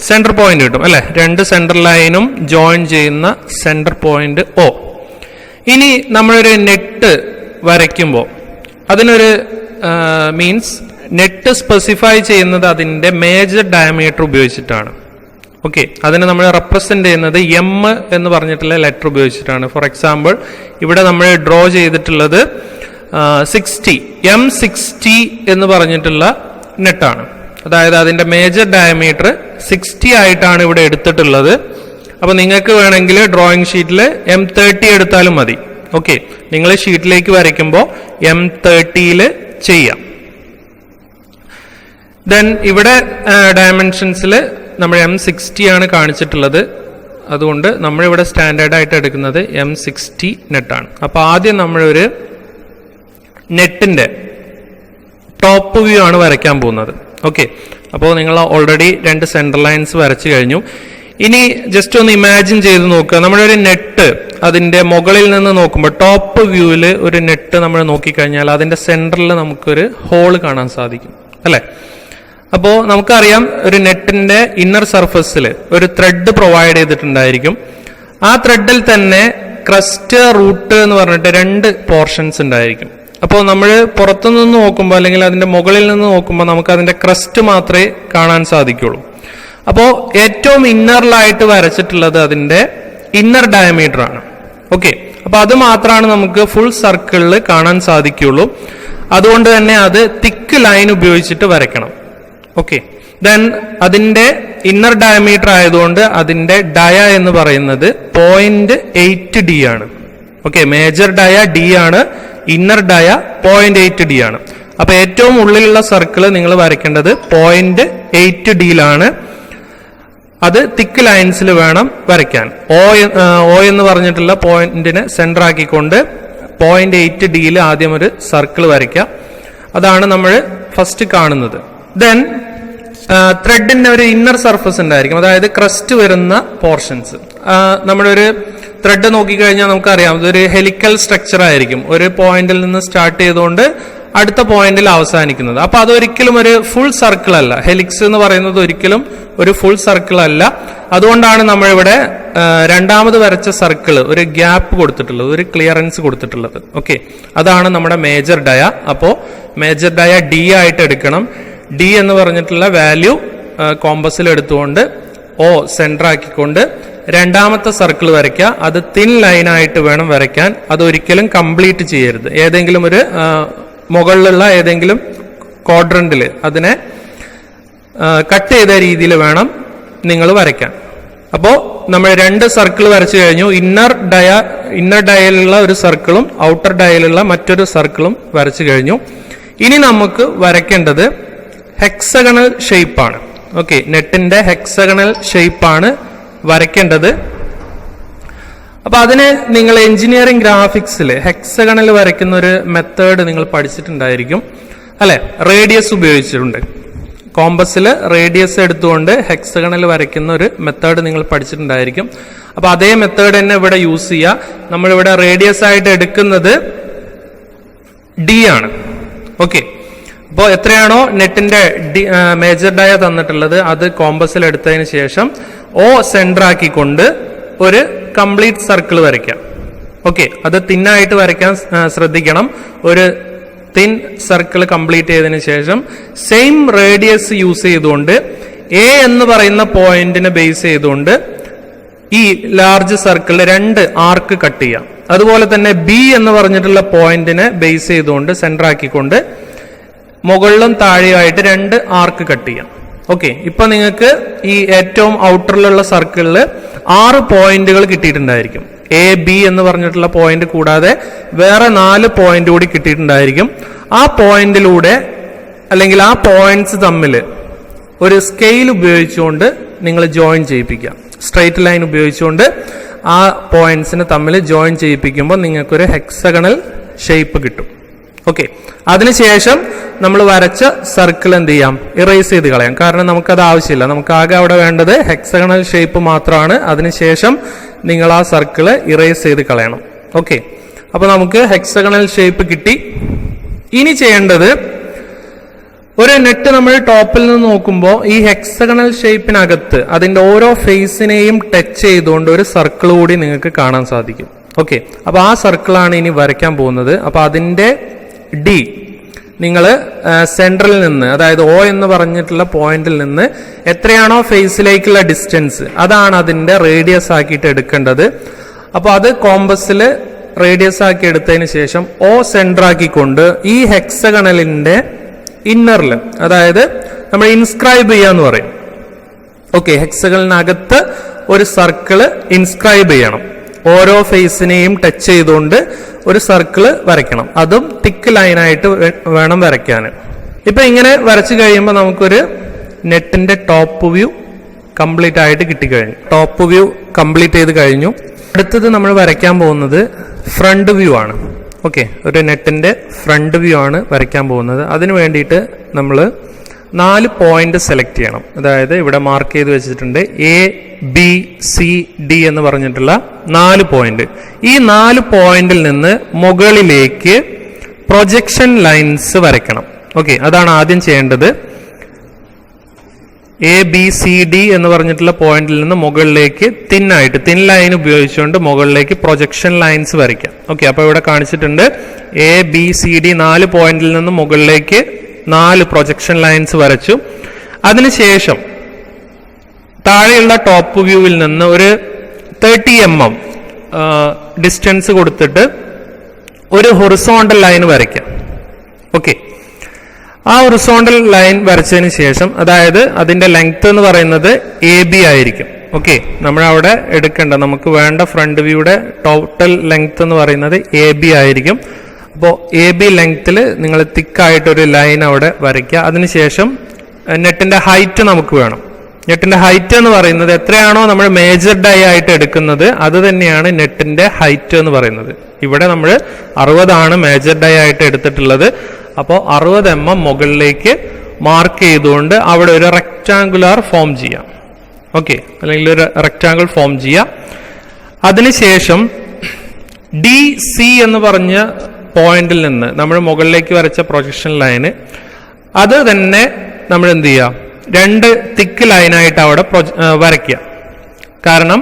സെന്റർ പോയിന്റ് കിട്ടും അല്ലെ. 2 സെന്റർ ലൈനും ജോയിൻ ചെയ്യുന്ന സെന്റർ പോയിന്റ് O. ഇനി നമ്മളൊരു നെറ്റ് വരയ്ക്കുമ്പോൾ അതിനൊരു മീൻസ് നെറ്റ് സ്പെസിഫൈ ചെയ്യുന്നത് അതിന്റെ മേജർ ഡയമീറ്റർ ഉപയോഗിച്ചിട്ടാണ്. ഓക്കെ, അതിനെ നമ്മൾ റെപ്രസെന്റ് ചെയ്യുന്നത് M എന്ന് പറഞ്ഞിട്ടുള്ള ലെറ്റർ ഉപയോഗിച്ചിട്ടാണ്. ഫോർ എക്സാമ്പിൾ ഇവിടെ നമ്മൾ ഡ്രോ ചെയ്തിട്ടുള്ളത് 60 M60 എന്ന് പറഞ്ഞിട്ടുള്ള നെറ്റാണ്. അതായത് അതിന്റെ മേജർ ഡയമീറ്റർ 60 ആയിട്ടാണ് ഇവിടെ എടുത്തിട്ടുള്ളത്. അപ്പൊ നിങ്ങൾക്ക് വേണമെങ്കിൽ ഡ്രോയിങ് ഷീറ്റിൽ M30 എടുത്താലും മതി. ഓക്കെ, നിങ്ങൾ ഷീറ്റിലേക്ക് വരയ്ക്കുമ്പോൾ M30 ചെയ്യാം. ദെൻ ഇവിടെ ഡയമെൻഷൻസിൽ നമ്മൾ M60 ആണ് കാണിച്ചിട്ടുള്ളത്. അതുകൊണ്ട് നമ്മളിവിടെ സ്റ്റാൻഡേർഡ് ആയിട്ട് എടുക്കുന്നത് M60 നെറ്റാണ്. അപ്പൊ ആദ്യം നമ്മളൊരു നെറ്റിന്റെ ടോപ്പ് വ്യൂ ആണ് വരയ്ക്കാൻ പോകുന്നത്. ഓക്കെ, അപ്പോൾ നിങ്ങൾ ഓൾറെഡി 2 സെന്റർ ലൈൻസ് വരച്ചു കഴിഞ്ഞു. ഇനി ജസ്റ്റ് ഒന്ന് ഇമാജിൻ ചെയ്ത് നോക്കുക, നമ്മളൊരു നെറ്റ് അതിന്റെ മുകളിൽ നിന്ന് നോക്കുമ്പോൾ ടോപ്പ് വ്യൂവിൽ ഒരു നെറ്റ് നമ്മൾ നോക്കിക്കഴിഞ്ഞാൽ അതിന്റെ സെന്ററിൽ നമുക്കൊരു ഹോള് കാണാൻ സാധിക്കും അല്ലെ. അപ്പോൾ നമുക്കറിയാം ഒരു നെറ്റിന്റെ ഇന്നർ സർഫസിൽ ഒരു ത്രെഡ് പ്രൊവൈഡ് ചെയ്തിട്ടുണ്ടായിരിക്കും. ആ ത്രെഡിൽ തന്നെ ക്രസ്റ്റ്, റൂട്ട് എന്ന് പറഞ്ഞിട്ട് 2 പോർഷൻസ് ഉണ്ടായിരിക്കും. അപ്പോൾ നമ്മൾ പുറത്തുനിന്ന് നോക്കുമ്പോൾ അല്ലെങ്കിൽ അതിന്റെ മുകളിൽ നിന്ന് നോക്കുമ്പോൾ നമുക്ക് അതിന്റെ ക്രസ്റ്റ് മാത്രമേ കാണാൻ സാധിക്കുള്ളൂ. അപ്പോൾ ഏറ്റവും ഇന്നറിലായിട്ട് വരച്ചിട്ടുള്ളത് അതിന്റെ ഇന്നർ ഡയമീറ്റർ ആണ്. ഓക്കെ, അപ്പൊ അത് മാത്രമാണ് നമുക്ക് ഫുൾ സർക്കിളിൽ കാണാൻ സാധിക്കുള്ളൂ. അതുകൊണ്ട് തന്നെ അത് തിക്ക് ലൈൻ ഉപയോഗിച്ചിട്ട് വരയ്ക്കണം. ഓക്കെ, ദെൻ അതിന്റെ ഇന്നർ ഡയമീറ്റർ ആയതുകൊണ്ട് അതിന്റെ ഡയ എന്ന് പറയുന്നത് 0.8D ആണ്. ഓക്കെ, മേജർ ഡയ D ആണ്, ഇന്നർ ഡയ 0.8D ആണ്. അപ്പൊ ഏറ്റവും ഉള്ളിലുള്ള സർക്കിള് നിങ്ങൾ വരയ്ക്കേണ്ടത് 0.8D അത് തിക്ക് ലൈൻസിൽ വേണം വരയ്ക്കാൻ. O എന്ന് പറഞ്ഞിട്ടുള്ള പോയിന്റിനെ സെന്റർ ആക്കിക്കൊണ്ട് 0.8D ആദ്യം ഒരു സർക്കിൾ വരയ്ക്കാം. അതാണ് നമ്മൾ ഫസ്റ്റ് കാണുന്നത്. ദെൻ ത്രെഡിന്റെ ഒരു ഇന്നർ സർഫസ് ഉണ്ടായിരിക്കും, അതായത് ക്രസ്റ്റ് വരുന്ന പോർഷൻസ്. നമ്മുടെ ഒരു ത്രെഡ് നോക്കിക്കഴിഞ്ഞാൽ നമുക്കറിയാം ഇതൊരു ഹെലിക്കൽ സ്ട്രക്ചർ ആയിരിക്കും. ഒരു പോയിന്റിൽ നിന്ന് സ്റ്റാർട്ട് ചെയ്തുകൊണ്ട് അടുത്ത പോയിന്റിൽ അവസാനിക്കുന്നത്. അപ്പൊ അതൊരിക്കലും ഒരു ഫുൾ സർക്കിൾ അല്ല. ഹെലിക്സ് എന്ന് പറയുന്നത് ഒരിക്കലും ഒരു ഫുൾ സർക്കിൾ അല്ല. അതുകൊണ്ടാണ് നമ്മളിവിടെ രണ്ടാമത് വരച്ച സർക്കിൾ ഒരു ഗ്യാപ്പ് കൊടുത്തിട്ടുള്ളത്, ഒരു ക്ലിയറൻസ് കൊടുത്തിട്ടുള്ളത്. ഓക്കെ, അതാണ് നമ്മുടെ മേജർ ഡയ. അപ്പോ മേജർ ഡയ D ആയിട്ട് എടുക്കണം. D എന്ന് പറഞ്ഞിട്ടുള്ള വാല്യൂ കോമ്പസിൽ എടുത്തുകൊണ്ട് O സെന്റർ ആക്കിക്കൊണ്ട് രണ്ടാമത്തെ സർക്കിൾ വരയ്ക്കുക. അത് തിൻ ലൈൻ ആയിട്ട് വേണം വരയ്ക്കാൻ. അതൊരിക്കലും കംപ്ലീറ്റ് ചെയ്യരുത്. ഏതെങ്കിലും ഒരു മുകളിലുള്ള ഏതെങ്കിലും ക്വാഡ്രന്റിൽ അതിനെ കട്ട് ചെയ്ത രീതിയിൽ വേണം നിങ്ങൾ വരയ്ക്കാൻ. അപ്പോൾ നമ്മൾ 2 സർക്കിൾ വരച്ചു കഴിഞ്ഞു. ഇന്നർ ഡയയിലുള്ള ഒരു സർക്കിളും ഔട്ടർ ഡയയിലുള്ള മറ്റൊരു സർക്കിളും വരച്ചു കഴിഞ്ഞു. ഇനി നമുക്ക് വരയ്ക്കേണ്ടത് ഹെക്സഗണൽ ഷേപ്പാണ്. ഓക്കെ, നെറ്റിന്റെ ഹെക്സഗണൽ ഷേപ്പാണ് വരയ്ക്കേണ്ടത്. അപ്പൊ അതിന് നിങ്ങൾ എഞ്ചിനീയറിംഗ് ഗ്രാഫിക്സിൽ ഹെക്സഗണൽ വരയ്ക്കുന്ന ഒരു മെത്തേഡ് നിങ്ങൾ പഠിച്ചിട്ടുണ്ടായിരിക്കും അല്ലെ? റേഡിയസ് ഉപയോഗിച്ചിട്ടുണ്ട്. കോമ്പസിൽ റേഡിയസ് എടുത്തുകൊണ്ട് ഹെക്സഗണൽ വരയ്ക്കുന്ന ഒരു മെത്തേഡ് നിങ്ങൾ പഠിച്ചിട്ടുണ്ടായിരിക്കും. അപ്പൊ അതേ മെത്തേഡ് തന്നെ ഇവിടെ യൂസ് ചെയ്യുക. നമ്മളിവിടെ റേഡിയസ് ആയിട്ട് എടുക്കുന്നത് D ആണ്. ഓക്കെ, അപ്പോൾ എത്രയാണോ നെറ്റിന്റെ മേജർ ഡയ തന്നിട്ടുള്ളത് അത് കോമ്പസിൽ എടുത്തതിന് ശേഷം O സെന്റർ ആക്കിക്കൊണ്ട് ഒരു കംപ്ലീറ്റ് സർക്കിൾ വരയ്ക്കാം. ഓക്കെ, അത് തിന്നായിട്ട് വരയ്ക്കാൻ ശ്രദ്ധിക്കണം. ഒരു തിൻ സർക്കിൾ കംപ്ലീറ്റ് ചെയ്തതിന് ശേഷം സെയിം റേഡിയസ് യൂസ് ചെയ്തുകൊണ്ട് A എന്ന് പറയുന്ന പോയിന്റിനെ ബേസ് ചെയ്തുകൊണ്ട് ഈ ലാർജ് സർക്കിളിൽ 2 ആർക്ക് കട്ട് ചെയ്യാം. അതുപോലെ തന്നെ B എന്ന് പറഞ്ഞിട്ടുള്ള പോയിന്റിനെ ബേസ് ചെയ്തുകൊണ്ട് സെന്റർ ആക്കിക്കൊണ്ട് മുകളിലും താഴെയായിട്ട് 2 ആർക്ക് കട്ട് ചെയ്യാം. ഓക്കെ, ഇപ്പൊ നിങ്ങൾക്ക് ഈ ഏറ്റവും ഔട്ടറിലുള്ള സർക്കിളിൽ 6 പോയിന്റുകൾ കിട്ടിയിട്ടുണ്ടായിരിക്കും. AB എന്ന് പറഞ്ഞിട്ടുള്ള പോയിന്റ് കൂടാതെ വേറെ 4 പോയിന്റ് കൂടി കിട്ടിയിട്ടുണ്ടായിരിക്കും. ആ പോയിന്റിലൂടെ അല്ലെങ്കിൽ ആ പോയിന്റ്സ് തമ്മിൽ ഒരു സ്കെയിൽ ഉപയോഗിച്ചുകൊണ്ട് നിങ്ങൾ ജോയിൻ ചെയ്യിപ്പിക്കാം. സ്ട്രൈറ്റ് ലൈൻ ഉപയോഗിച്ചുകൊണ്ട് ആ പോയിന്റ്സിനെ തമ്മിൽ ജോയിൻ ചെയ്യിപ്പിക്കുമ്പോൾ നിങ്ങൾക്കൊരു ഹെക്സഗണൽ ഷേപ്പ് കിട്ടും. ഓക്കെ, അതിനുശേഷം നമ്മൾ വരച്ച സർക്കിൾ എന്ത് ചെയ്യാം? ഇറേസ് ചെയ്ത് കളയാം. കാരണം നമുക്കത് ആവശ്യമില്ല. നമുക്ക് ആകെ അവിടെ വേണ്ടത് ഹെക്സഗണൽ ഷേപ്പ് മാത്രമാണ്. അതിനുശേഷം നിങ്ങൾ ആ സർക്കിള് ഇറേസ് ചെയ്ത് കളയണം. ഓക്കെ, അപ്പൊ നമുക്ക് ഹെക്സഗണൽ ഷേപ്പ് കിട്ടി. ഇനി ചെയ്യേണ്ടത് ഒരു നെറ്റ് നമ്മൾ ടോപ്പിൽ നിന്ന് നോക്കുമ്പോൾ ഈ ഹെക്സഗണൽ ഷേപ്പിനകത്ത് അതിന്റെ ഓരോ ഫേസിനെയും ടച്ച് ചെയ്തുകൊണ്ട് ഒരു സർക്കിൾ കൂടി നിങ്ങൾക്ക് കാണാൻ സാധിക്കും. ഓക്കെ, അപ്പൊ ആ സർക്കിളാണ് ഇനി വരയ്ക്കാൻ പോകുന്നത്. അപ്പൊ അതിന്റെ D നിങ്ങൾ സെൻട്രലിൽ നിന്ന്, അതായത് O എന്ന് പറഞ്ഞിട്ടുള്ള പോയിന്റിൽ നിന്ന് എത്രയാണോ ഫേസിലേക്കുള്ള ഡിസ്റ്റൻസ് അതാണ് അതിന്റെ റേഡിയസ് ആക്കിയിട്ട് എടുക്കേണ്ടത്. അപ്പൊ അത് കോമ്പസിൽ റേഡിയസ് ആക്കി എടുത്തതിന് ശേഷം O സെന്റർ ആക്കിക്കൊണ്ട് ഈ ഹെക്സഗണലിന്റെ ഇന്നറിൽ, അതായത് നമ്മൾ ഇൻസ്ക്രൈബ് ചെയ്യാന്ന് പറയും. ഓക്കെ, ഹെക്സഗണലിനകത്ത് ഒരു സർക്കിള് ഇൻസ്ക്രൈബ് ചെയ്യണം. ഓരോ ഫേസിനെയും ടച്ച് ചെയ്തുകൊണ്ട് ഒരു സർക്കിള് വരയ്ക്കണം. അതും തിക്ക് ലൈനായിട്ട് വേണം വരയ്ക്കാൻ. ഇപ്പൊ ഇങ്ങനെ വരച്ചു കഴിയുമ്പോൾ നമുക്കൊരു നെറ്റിന്റെ ടോപ്പ് വ്യൂ കംപ്ലീറ്റ് ആയിട്ട് കിട്ടിക്കഴിഞ്ഞു. ടോപ്പ് വ്യൂ കംപ്ലീറ്റ് ചെയ്ത് കഴിഞ്ഞു. അടുത്തത് നമ്മൾ വരയ്ക്കാൻ പോകുന്നത് ഫ്രണ്ട് വ്യൂ ആണ്. ഓക്കെ, ഒരു നെറ്റിന്റെ ഫ്രണ്ട് വ്യൂ ആണ് വരയ്ക്കാൻ പോകുന്നത്. അതിനു വേണ്ടിയിട്ട് നമ്മൾ 4 പോയിന്റ് സെലക്ട് ചെയ്യണം. അതായത് ഇവിടെ മാർക്ക് ചെയ്ത് വെച്ചിട്ടുണ്ട് ABCD എന്ന് പറഞ്ഞിട്ടുള്ള 4 പോയിന്റ്. ഈ 4 പോയിന്റിൽ നിന്ന് മുകളിലേക്ക് പ്രൊജക്ഷൻ ലൈൻസ് വരയ്ക്കണം. ഓക്കെ, അതാണ് ആദ്യം ചെയ്യേണ്ടത്. ABCD എന്ന് പറഞ്ഞിട്ടുള്ള പോയിന്റിൽ നിന്ന് മുകളിലേക്ക് തിൻ ലൈൻ ഉപയോഗിച്ചുകൊണ്ട് മുകളിലേക്ക് പ്രൊജക്ഷൻ ലൈൻസ് വരയ്ക്കാം. ഓക്കെ, അപ്പോൾ ഇവിടെ കാണിച്ചിട്ടുണ്ട് ABCD 4 പോയിന്റിൽ നിന്ന് മുകളിലേക്ക് 4 പ്രൊജക്ഷൻ ലൈൻസ് വരച്ചു. അതിനുശേഷം താഴെയുള്ള ടോപ്പ് വ്യൂവിൽ നിന്ന് ഒരു 30 mm ഡിസ്റ്റൻസ് കൊടുത്തിട്ട് ഒരു ഹൊറിസോണ്ടൽ ലൈൻ വരയ്ക്കാം. ഓക്കെ, ആ ഹൊറിസോണ്ടൽ ലൈൻ വരച്ചതിന് ശേഷം, അതായത് അതിന്റെ ലെങ്ത് എന്ന് പറയുന്നത് AB ആയിരിക്കും. ഓക്കെ, നമ്മളവിടെ എടുക്കേണ്ട, നമുക്ക് വേണ്ട ഫ്രണ്ട് വ്യൂയുടെ ടോട്ടൽ ലെങ്ത് എന്ന് പറയുന്നത് AB ആയിരിക്കും. അപ്പോൾ AB ലെങ്ത്തിൽ നിങ്ങൾ തിക്കായിട്ടൊരു ലൈൻ അവിടെ വരയ്ക്കുക. അതിനുശേഷം നെറ്റിന്റെ ഹൈറ്റ് നമുക്ക് വേണം. നെറ്റിന്റെ ഹൈറ്റ് എന്ന് പറയുന്നത് എത്രയാണോ നമ്മൾ മേജർ ഡൈ ആയിട്ട് എടുക്കുന്നത് അത് തന്നെയാണ് നെറ്റിന്റെ ഹൈറ്റ് എന്ന് പറയുന്നത്. ഇവിടെ നമ്മൾ 60 ആണ് മേജർ ഡൈ ആയിട്ട് എടുത്തിട്ടുള്ളത്. അപ്പോൾ 60 mm മുകളിലേക്ക് മാർക്ക് ചെയ്തുകൊണ്ട് അവിടെ ഒരു റെക്ടാങ്കുലർ ഫോം ചെയ്യാം. ഓക്കെ, അല്ലെങ്കിൽ ഒരു റെക്ടാങ്കിൾ ഫോം ചെയ്യാം. അതിനുശേഷം DC എന്ന് പറഞ്ഞ പോയിന്റിൽ നിന്ന് നമ്മൾ മുകളിലേക്ക് വരച്ച പ്രൊജക്ഷൻ ലൈന് അത് തന്നെ നമ്മൾ എന്ത് ചെയ്യാം, 2 തിക്ക് ലൈനായിട്ട് അവിടെ വരയ്ക്കുക. കാരണം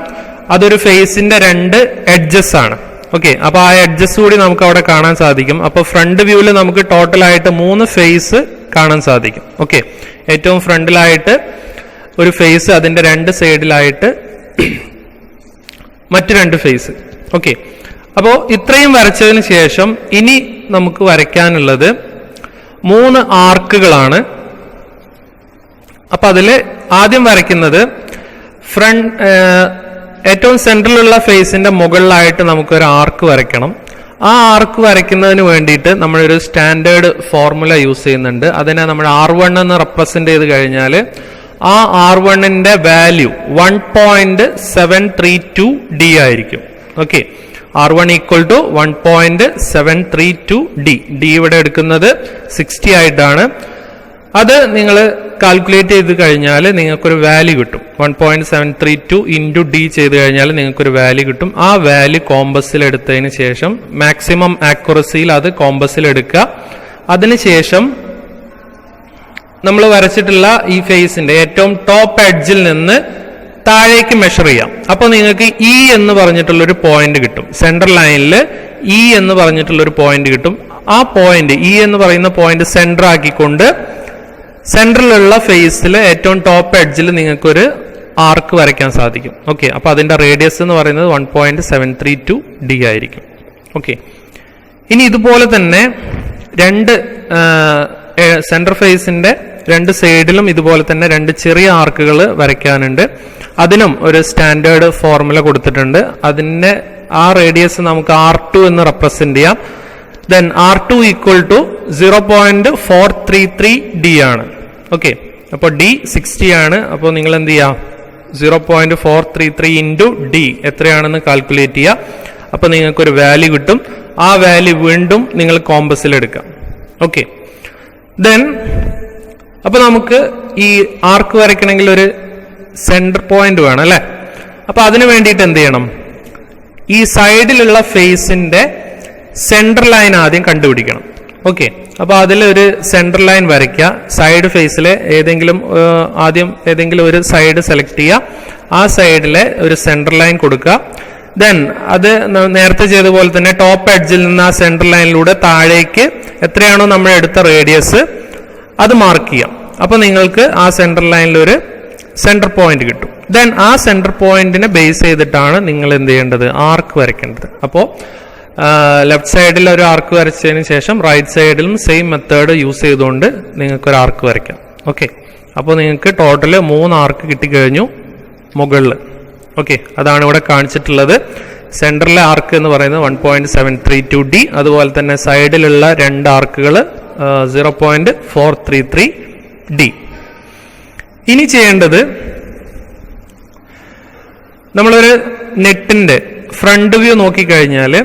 അതൊരു ഫേസിന്റെ 2 എഡ്ജസ് ആണ്. ഓക്കെ, അപ്പൊ ആ എഡ്ജസ് കൂടി നമുക്ക് അവിടെ കാണാൻ സാധിക്കും. അപ്പൊ ഫ്രണ്ട് വ്യൂവിൽ നമുക്ക് ടോട്ടലായിട്ട് 3 ഫേസ് കാണാൻ സാധിക്കും. ഓക്കെ, ഏറ്റവും ഫ്രണ്ടിലായിട്ട് ഒരു ഫേസ്, അതിന്റെ 2 സൈഡിലായിട്ട് മറ്റു 2 ഫേസ്. ഓക്കെ, അപ്പോ ഇത്രയും വരച്ചതിന് ശേഷം ഇനി നമുക്ക് വരയ്ക്കാനുള്ളത് 3 ആർക്കുകളാണ്. അപ്പൊ അതില് ആദ്യം വരയ്ക്കുന്നത് ഏറ്റവും സെൻട്രലുള്ള ഫേസിന്റെ മുകളിലായിട്ട് നമുക്കൊരു ആർക്ക് വരയ്ക്കണം. ആ ആർക്ക് വരയ്ക്കുന്നതിന് വേണ്ടിയിട്ട് നമ്മളൊരു സ്റ്റാൻഡേർഡ് ഫോർമുല യൂസ് ചെയ്യുന്നുണ്ട്. അതിനെ നമ്മൾ R1 എന്ന് റെപ്രസെന്റ് ചെയ്ത് കഴിഞ്ഞാൽ ആ R1ന്റെ വാല്യൂ 1.732 D ആയിരിക്കും. Okay, R1 = 1.732 D. D ഇവിടെ എടുക്കുന്നത് 60 ആയിട്ടാണ്. അത് നിങ്ങൾ കാൽക്കുലേറ്റ് ചെയ്ത് കഴിഞ്ഞാൽ നിങ്ങൾക്കൊരു വാല്യൂ കിട്ടും. 1.732 × D ചെയ്ത് കഴിഞ്ഞാൽ നിങ്ങൾക്കൊരു വാല്യൂ കിട്ടും. ആ വാല്യൂ കോമ്പസിൽ എടുത്തതിന് ശേഷം മാക്സിമം ആക്യുറസിയിൽ അത് കോമ്പസിൽ എടുക്കുക. അതിനുശേഷം നമ്മൾ വരച്ചിട്ടുള്ള ഈ ഫേസിന്റെ ഏറ്റവും ടോപ്പ് എഡ്ജിൽ നിന്ന് താഴേക്ക് മെഷർ ചെയ്യാം. അപ്പോൾ നിങ്ങൾക്ക് E എന്ന് പറഞ്ഞിട്ടുള്ളൊരു പോയിന്റ് കിട്ടും. സെൻട്രൽ ലൈനിൽ E എന്ന് പറഞ്ഞിട്ടുള്ളൊരു പോയിന്റ് കിട്ടും. ആ പോയിന്റ് E എന്ന് പറയുന്ന പോയിന്റ് സെന്റർ ആക്കിക്കൊണ്ട് സെൻട്രലുള്ള ഫേസിൽ ഏറ്റവും ടോപ്പ് എഡ്ജിൽ നിങ്ങൾക്കൊരു ആർക്ക് വരയ്ക്കാൻ സാധിക്കും. ഓക്കെ, അപ്പൊ അതിന്റെ റേഡിയസ് എന്ന് പറയുന്നത് 1.732 D ആയിരിക്കും. ഓക്കെ, ഇനി ഇതുപോലെ തന്നെ 2 സെൻട്രൽ ഫേസിന്റെ 2 സൈഡിലും ഇതുപോലെ തന്നെ 2 ചെറിയ ആർക്കുകൾ വരയ്ക്കാനുണ്ട്. അതിനും ഒരു സ്റ്റാൻഡേർഡ് ഫോർമുല കൊടുത്തിട്ടുണ്ട്. അതിന്റെ ആ റേഡിയസ് നമുക്ക് R2 എന്ന് റെപ്രസെന്റ് ചെയ്യാം. ദെൻ R2 = 0.433 D ആണ്. ഓക്കെ, അപ്പോൾ D 60 ആണ്. അപ്പോൾ നിങ്ങൾ എന്ത് ചെയ്യാം, 0.433 × D എത്രയാണെന്ന് കാൽക്കുലേറ്റ് ചെയ്യുക. അപ്പോൾ നിങ്ങൾക്കൊരു വാല്യൂ കിട്ടും. ആ വാല്യൂ വീണ്ടും നിങ്ങൾ കോമ്പസിൽ എടുക്കാം. ഓക്കെ, ദെൻ അപ്പൊ നമുക്ക് ഈ ആർക്ക് വരയ്ക്കണമെങ്കിൽ ഒരു സെന്റർ പോയിന്റ് വേണം അല്ലെ. അപ്പൊ അതിനു വേണ്ടിയിട്ട് എന്ത് ചെയ്യണം, ഈ സൈഡിലുള്ള ഫേസിന്റെ സെന്റർ ലൈൻ ആദ്യം കണ്ടുപിടിക്കണം. ഓക്കെ, അപ്പൊ അതിലൊരു സെന്റർ ലൈൻ വരയ്ക്കുക. സൈഡ് ഫേസിലെ ആദ്യം ഏതെങ്കിലും ഒരു സൈഡ് സെലക്ട് ചെയ്യുക. ആ സൈഡിലെ ഒരു സെന്റർ ലൈൻ കൊടുക്കുക. ദെൻ അത് നേരത്തെ ചെയ്ത പോലെ തന്നെ ടോപ്പ് എഡ്ജിൽ നിന്ന് ആ സെന്റർ ലൈനിലൂടെ താഴേക്ക് എത്രയാണോ നമ്മൾ എടുത്ത റേഡിയസ് അത് മാർക്ക് ചെയ്യാം. അപ്പൊ നിങ്ങൾക്ക് ആ സെന്റർ ലൈനിൽ ഒരു സെന്റർ പോയിന്റ് കിട്ടും. ദെൻ ആ സെന്റർ പോയിന്റിനെ ബേസ് ചെയ്തിട്ടാണ് നിങ്ങൾ എന്ത് ചെയ്യേണ്ടത്, ആർക്ക് വരയ്ക്കേണ്ടത്. അപ്പോൾ ലെഫ്റ്റ് സൈഡിൽ ഒരു ആർക്ക് വരച്ചതിന് ശേഷം റൈറ്റ് സൈഡിലും സെയിം മെത്തേഡ് യൂസ് ചെയ്തുകൊണ്ട് നിങ്ങൾക്ക് ഒരു ആർക്ക് വരയ്ക്കാം. ഓക്കെ, അപ്പോൾ നിങ്ങൾക്ക് ടോട്ടല് 3 ആർക്ക് കിട്ടിക്കഴിഞ്ഞു മുകളിൽ. ഓക്കെ, അതാണ് ഇവിടെ കാണിച്ചിട്ടുള്ളത്. സെന്ററിലെ ആർക്ക് എന്ന് പറയുന്നത് 1.732 D. അതുപോലെ തന്നെ സൈഡിലുള്ള 2 ആർക്കുകൾ 0.433 D. ഇനി ചെയ്യേണ്ടത്, നമ്മളൊരു നെറ്റിന്റെ ഫ്രണ്ട് വ്യൂ നോക്കിക്കഴിഞ്ഞാൽ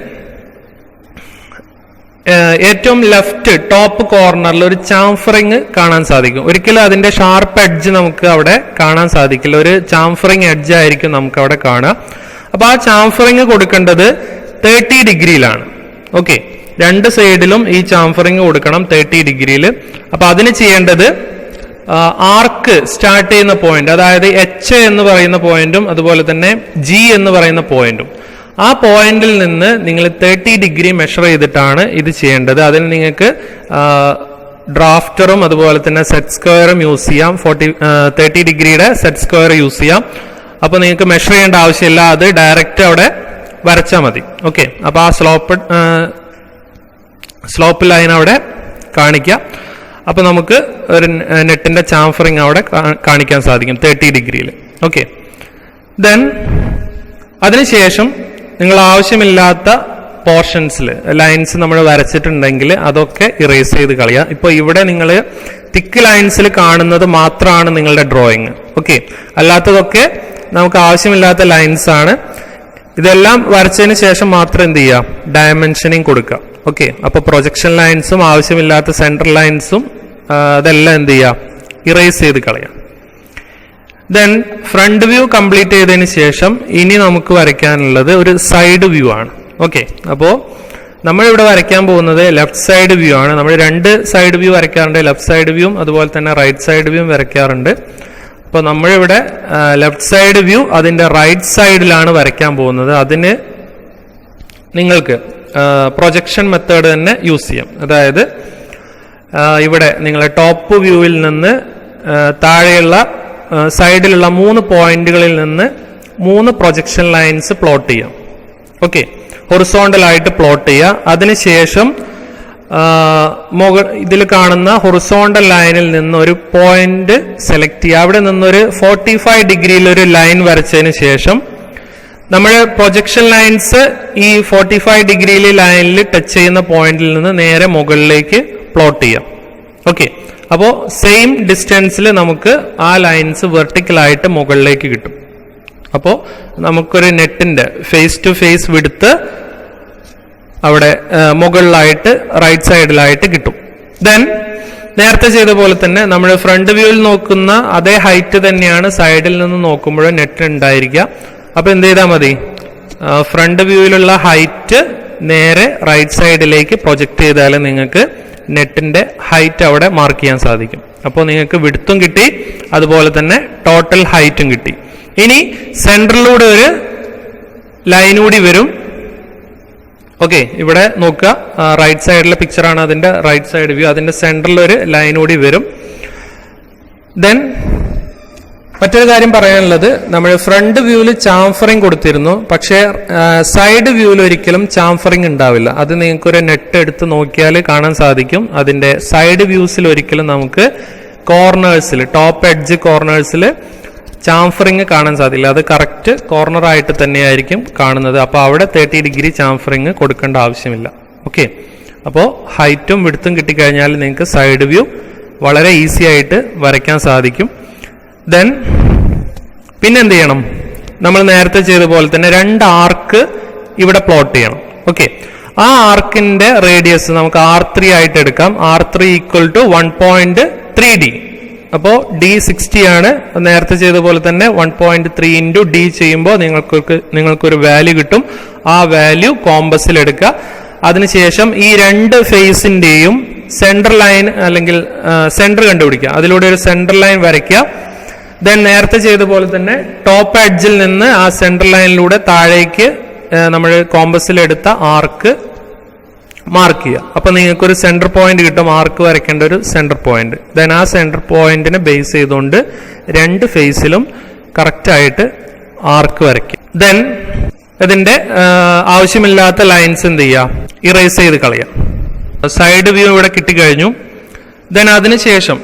ഏറ്റവും ലെഫ്റ്റ് ടോപ്പ് കോർണറിൽ ഒരു ചാംഫറിങ് കാണാൻ സാധിക്കും. ഒരിക്കലും അതിന്റെ ഷാർപ്പ് എഡ്ജ് നമുക്ക് അവിടെ കാണാൻ സാധിക്കില്ല. ഒരു ചാംഫറിങ് എഡ്ജ് ആയിരിക്കും നമുക്ക് അവിടെ കാണുക. അപ്പൊ ആ ചാംഫറിങ് കൊടുക്കേണ്ടത് 30 ഡിഗ്രിയിലാണ്. ഓക്കെ, 2 സൈഡിലും ഈ ചാംഫറിങ് കൊടുക്കണം 30 ഡിഗ്രിയിൽ. അപ്പൊ അതിന് ചെയ്യേണ്ടത് ആർക്ക് സ്റ്റാർട്ട് ചെയ്യുന്ന പോയിന്റ്, അതായത് എച്ച് എന്ന് പറയുന്ന പോയിന്റും അതുപോലെ തന്നെ ജി എന്ന് പറയുന്ന പോയിന്റും, ആ പോയിന്റിൽ നിന്ന് നിങ്ങൾ 30 ഡിഗ്രി മെഷർ ചെയ്തിട്ടാണ് ഇത് ചെയ്യേണ്ടത്. അതിന് നിങ്ങൾക്ക് ഡ്രാഫ്റ്ററും അതുപോലെ തന്നെ സെറ്റ് സ്ക്വയറും യൂസ് ചെയ്യാം. 30 ഡിഗ്രിയുടെ സെറ്റ് സ്ക്വയർ യൂസ് ചെയ്യാം. അപ്പോൾ നിങ്ങൾക്ക് മെഷർ ചെയ്യേണ്ട ആവശ്യമില്ല, അത് ഡയറക്റ്റ് അവിടെ വരച്ചാൽ മതി. ഓക്കെ, അപ്പോൾ ആ സ്ലോപ്പ് ലൈൻ അവിടെ കാണിക്കാം. അപ്പോൾ നമുക്ക് ഒരു നെറ്റിന്റെ ചാംഫറിങ് അവിടെ കാണിക്കാൻ സാധിക്കും 30 ഡിഗ്രിയിൽ. ഓക്കെ, ദെൻ അതിനുശേഷം നിങ്ങൾ ആവശ്യമില്ലാത്ത പോർഷൻസിൽ ലൈൻസ് നമ്മൾ വരച്ചിട്ടുണ്ടെങ്കിൽ അതൊക്കെ ഇറേസ് ചെയ്ത് കളയുക. ഇപ്പോൾ ഇവിടെ നിങ്ങൾ തിക്ക് ലൈൻസിൽ കാണുന്നത് മാത്രമാണ് നിങ്ങളുടെ ഡ്രോയിങ്. ഓക്കെ, അല്ലാത്തതൊക്കെ നമുക്ക് ആവശ്യമില്ലാത്ത ലൈൻസ് ആണ്. ഇതെല്ലാം വരച്ചതിന് ശേഷം മാത്രം എന്ത് ചെയ്യുക, ഡയമെൻഷനിങ് കൊടുക്കുക. ഓക്കെ, അപ്പോൾ പ്രൊജക്ഷൻ ലൈൻസും ആവശ്യമില്ലാത്ത സെൻട്രൽ ലൈൻസും അതെല്ലാം എന്ത് ചെയ്യുക, ഇറേസ് ചെയ്ത് കളയാം. ദെൻ ഫ്രണ്ട് വ്യൂ കംപ്ലീറ്റ് ചെയ്തതിന് ശേഷം ഇനി നമുക്ക് വരയ്ക്കാനുള്ളത് ഒരു സൈഡ് വ്യൂ ആണ്. ഓക്കെ, അപ്പോൾ നമ്മളിവിടെ വരയ്ക്കാൻ പോകുന്നത് ലെഫ്റ്റ് സൈഡ് വ്യൂ ആണ്. നമ്മൾ 2 സൈഡ് വ്യൂ വരയ്ക്കാറുണ്ട്, ലെഫ്റ്റ് സൈഡ് വ്യൂവും അതുപോലെ തന്നെ റൈറ്റ് സൈഡ് വ്യൂവും വരയ്ക്കാറുണ്ട്. അപ്പോൾ നമ്മളിവിടെ ലെഫ്റ്റ് സൈഡ് വ്യൂ അതിൻ്റെ റൈറ്റ് സൈഡിലാണ് വരയ്ക്കാൻ പോകുന്നത്. അതിന് നിങ്ങൾക്ക് പ്രൊജക്ഷൻ മെത്തേഡ് തന്നെ യൂസ് ചെയ്യാം. അതായത് ഇവിടെ നിങ്ങൾ ടോപ്പ് വ്യൂവിൽ നിന്ന് താഴെയുള്ള സൈഡിലുള്ള 3 പോയിന്റുകളിൽ നിന്ന് 3 പ്രൊജക്ഷൻ ലൈൻസ് പ്ലോട്ട് ചെയ്യാം. ഓക്കെ, ഹൊറിസോണ്ടൽ ആയിട്ട് പ്ലോട്ട് ചെയ്യുക. അതിനുശേഷം ഇതിൽ കാണുന്ന ഹൊറിസോണ്ടൽ ലൈനിൽ നിന്ന് ഒരു പോയിന്റ് സെലക്ട് ചെയ്യുക. അവിടെ നിന്നൊരു 45 ഡിഗ്രിയിൽ ഒരു ലൈൻ വരച്ചതിന് ശേഷം നമ്മൾ പ്രൊജക്ഷൻ ലൈൻസ് ഈ 45 ഡിഗ്രിയിൽ ലൈനിൽ ടച്ച് ചെയ്യുന്ന പോയിന്റിൽ നിന്ന് നേരെ മുകളിലേക്ക് പ്ലോട്ട് ചെയ്യാം. ഓക്കെ, അപ്പോൾ സെയിം ഡിസ്റ്റൻസിൽ നമുക്ക് ആ ലൈൻസ് വെർട്ടിക്കലായിട്ട് മുകളിലേക്ക് കിട്ടും. അപ്പോൾ നമുക്കൊരു നെറ്റിന്റെ ഫേസ് ടു ഫേസ് വിഡ്ത്ത് അവിടെ മുകളിലായിട്ട് റൈറ്റ് സൈഡിലായിട്ട് കിട്ടും. ദെൻ നേരത്തെ ചെയ്ത പോലെ തന്നെ നമ്മൾ ഫ്രണ്ട് വ്യൂവിൽ നോക്കുന്ന അതേ ഹൈറ്റ് തന്നെയാണ് സൈഡിൽ നിന്ന് നോക്കുമ്പോഴും നെറ്റ് ഉണ്ടായിരിക്കുക. അപ്പൊ എന്ത് ചെയ്താൽ മതി, ഫ്രണ്ട് വ്യൂവിലുള്ള ഹൈറ്റ് നേരെ റൈറ്റ് സൈഡിലേക്ക് പ്രൊജക്ട് ചെയ്താൽ നിങ്ങൾക്ക് നെറ്റിന്റെ ഹൈറ്റ് അവിടെ മാർക്ക് ചെയ്യാൻ സാധിക്കും. അപ്പോൾ നിങ്ങൾക്ക് വിഡ്ത്തും കിട്ടി, അതുപോലെ തന്നെ ടോട്ടൽ ഹൈറ്റും കിട്ടി. ഇനി സെൻട്രലിലൂടെ ഒരു ലൈൻ കൂടി വരും. ഓക്കെ, ഇവിടെ നോക്കുക, റൈറ്റ് സൈഡിലെ പിക്ചറാണ് അതിന്റെ റൈറ്റ് സൈഡ് വ്യൂ. അതിന്റെ സെൻട്രലിൽ ഒരു ലൈൻ കൂടി വരും. ദെൻ മറ്റൊരു കാര്യം പറയാനുള്ളത്, നമ്മൾ ഫ്രണ്ട് വ്യൂവിൽ ചാംഫറിങ് കൊടുത്തിരുന്നു, പക്ഷേ സൈഡ് വ്യൂവിൽ ഒരിക്കലും ചാംഫറിങ് ഉണ്ടാവില്ല. അത് നിങ്ങൾക്കൊരു നെറ്റ് എടുത്ത് നോക്കിയാൽ കാണാൻ സാധിക്കും. അതിന്റെ സൈഡ് വ്യൂസിൽ ഒരിക്കലും നമുക്ക് കോർണേഴ്സിൽ, ടോപ്പ് എഡ്ജ് കോർണേഴ്സിൽ ചാംഫറിങ് കാണാൻ സാധിക്കില്ല. അത് കറക്റ്റ് കോർണർ ആയിട്ട് തന്നെയായിരിക്കും കാണുന്നത്. അപ്പോൾ അവിടെ 30 ഡിഗ്രി ചാംഫറിങ് കൊടുക്കേണ്ട ആവശ്യമില്ല. ഓക്കെ, അപ്പോൾ ഹൈറ്റും വിഡ്ത്തും കിട്ടിക്കഴിഞ്ഞാൽ നിങ്ങൾക്ക് സൈഡ് വ്യൂ വളരെ ഈസി ആയിട്ട് വരയ്ക്കാൻ സാധിക്കും. ദെൻ പിന്നെന്ത് ചെയ്യണം, നമ്മൾ നേരത്തെ ചെയ്ത പോലെ തന്നെ 2 ആർക്ക് ഇവിടെ പ്ലോട്ട് ചെയ്യണം. ഓക്കെ, ആ ആർക്കിന്റെ റേഡിയസ് നമുക്ക് R3 ആയിട്ട് എടുക്കാം. R3 equal to 1.3D. അപ്പോൾ D 60 ആണ്. നേരത്തെ ചെയ്ത പോലെ തന്നെ 1.3 ഇൻറ്റു D ചെയ്യുമ്പോൾ നിങ്ങൾക്കൊരു വാല്യൂ കിട്ടും. ആ വാല്യൂ കോമ്പസിൽ എടുക്കുക. അതിനുശേഷം ഈ 2 ഫേസിന്റെയും സെൻട്രൽ ലൈൻ അല്ലെങ്കിൽ സെന്റർ കണ്ടുപിടിക്കുക. അതിലൂടെ ഒരു സെൻട്രൽ ലൈൻ വരയ്ക്കുക. ദെൻ നേരത്തെ ചെയ്ത പോലെ തന്നെ ടോപ്പ് എഡ്ജിൽ നിന്ന് ആ സെൻട്രൽ ലൈനിലൂടെ താഴേക്ക് നമ്മൾ കോമ്പസിൽ എടുത്ത ആർക്ക് മാർക്ക് ചെയ്യുക. അപ്പൊ നിങ്ങൾക്കൊരു സെന്റർ പോയിന്റ് കിട്ടും, ആർക്ക് വരയ്ക്കേണ്ട ഒരു സെന്റർ പോയിന്റ്. ദെൻ ആ സെന്റർ പോയിന്റിനെ ബേസ് ചെയ്തുകൊണ്ട് 2 ഫേസിലും കറക്റ്റ് ആയിട്ട് ആർക്ക് വരയ്ക്കുക. ദെൻ ഇതിന്റെ ആവശ്യമില്ലാത്ത ലൈൻസ് എന്ത് ചെയ്യുക, ഇറേസ് ചെയ്ത് കളയാം. സൈഡ് വ്യൂ ഇവിടെ കിട്ടിക്കഴിഞ്ഞു. ദെൻ അതിനുശേഷം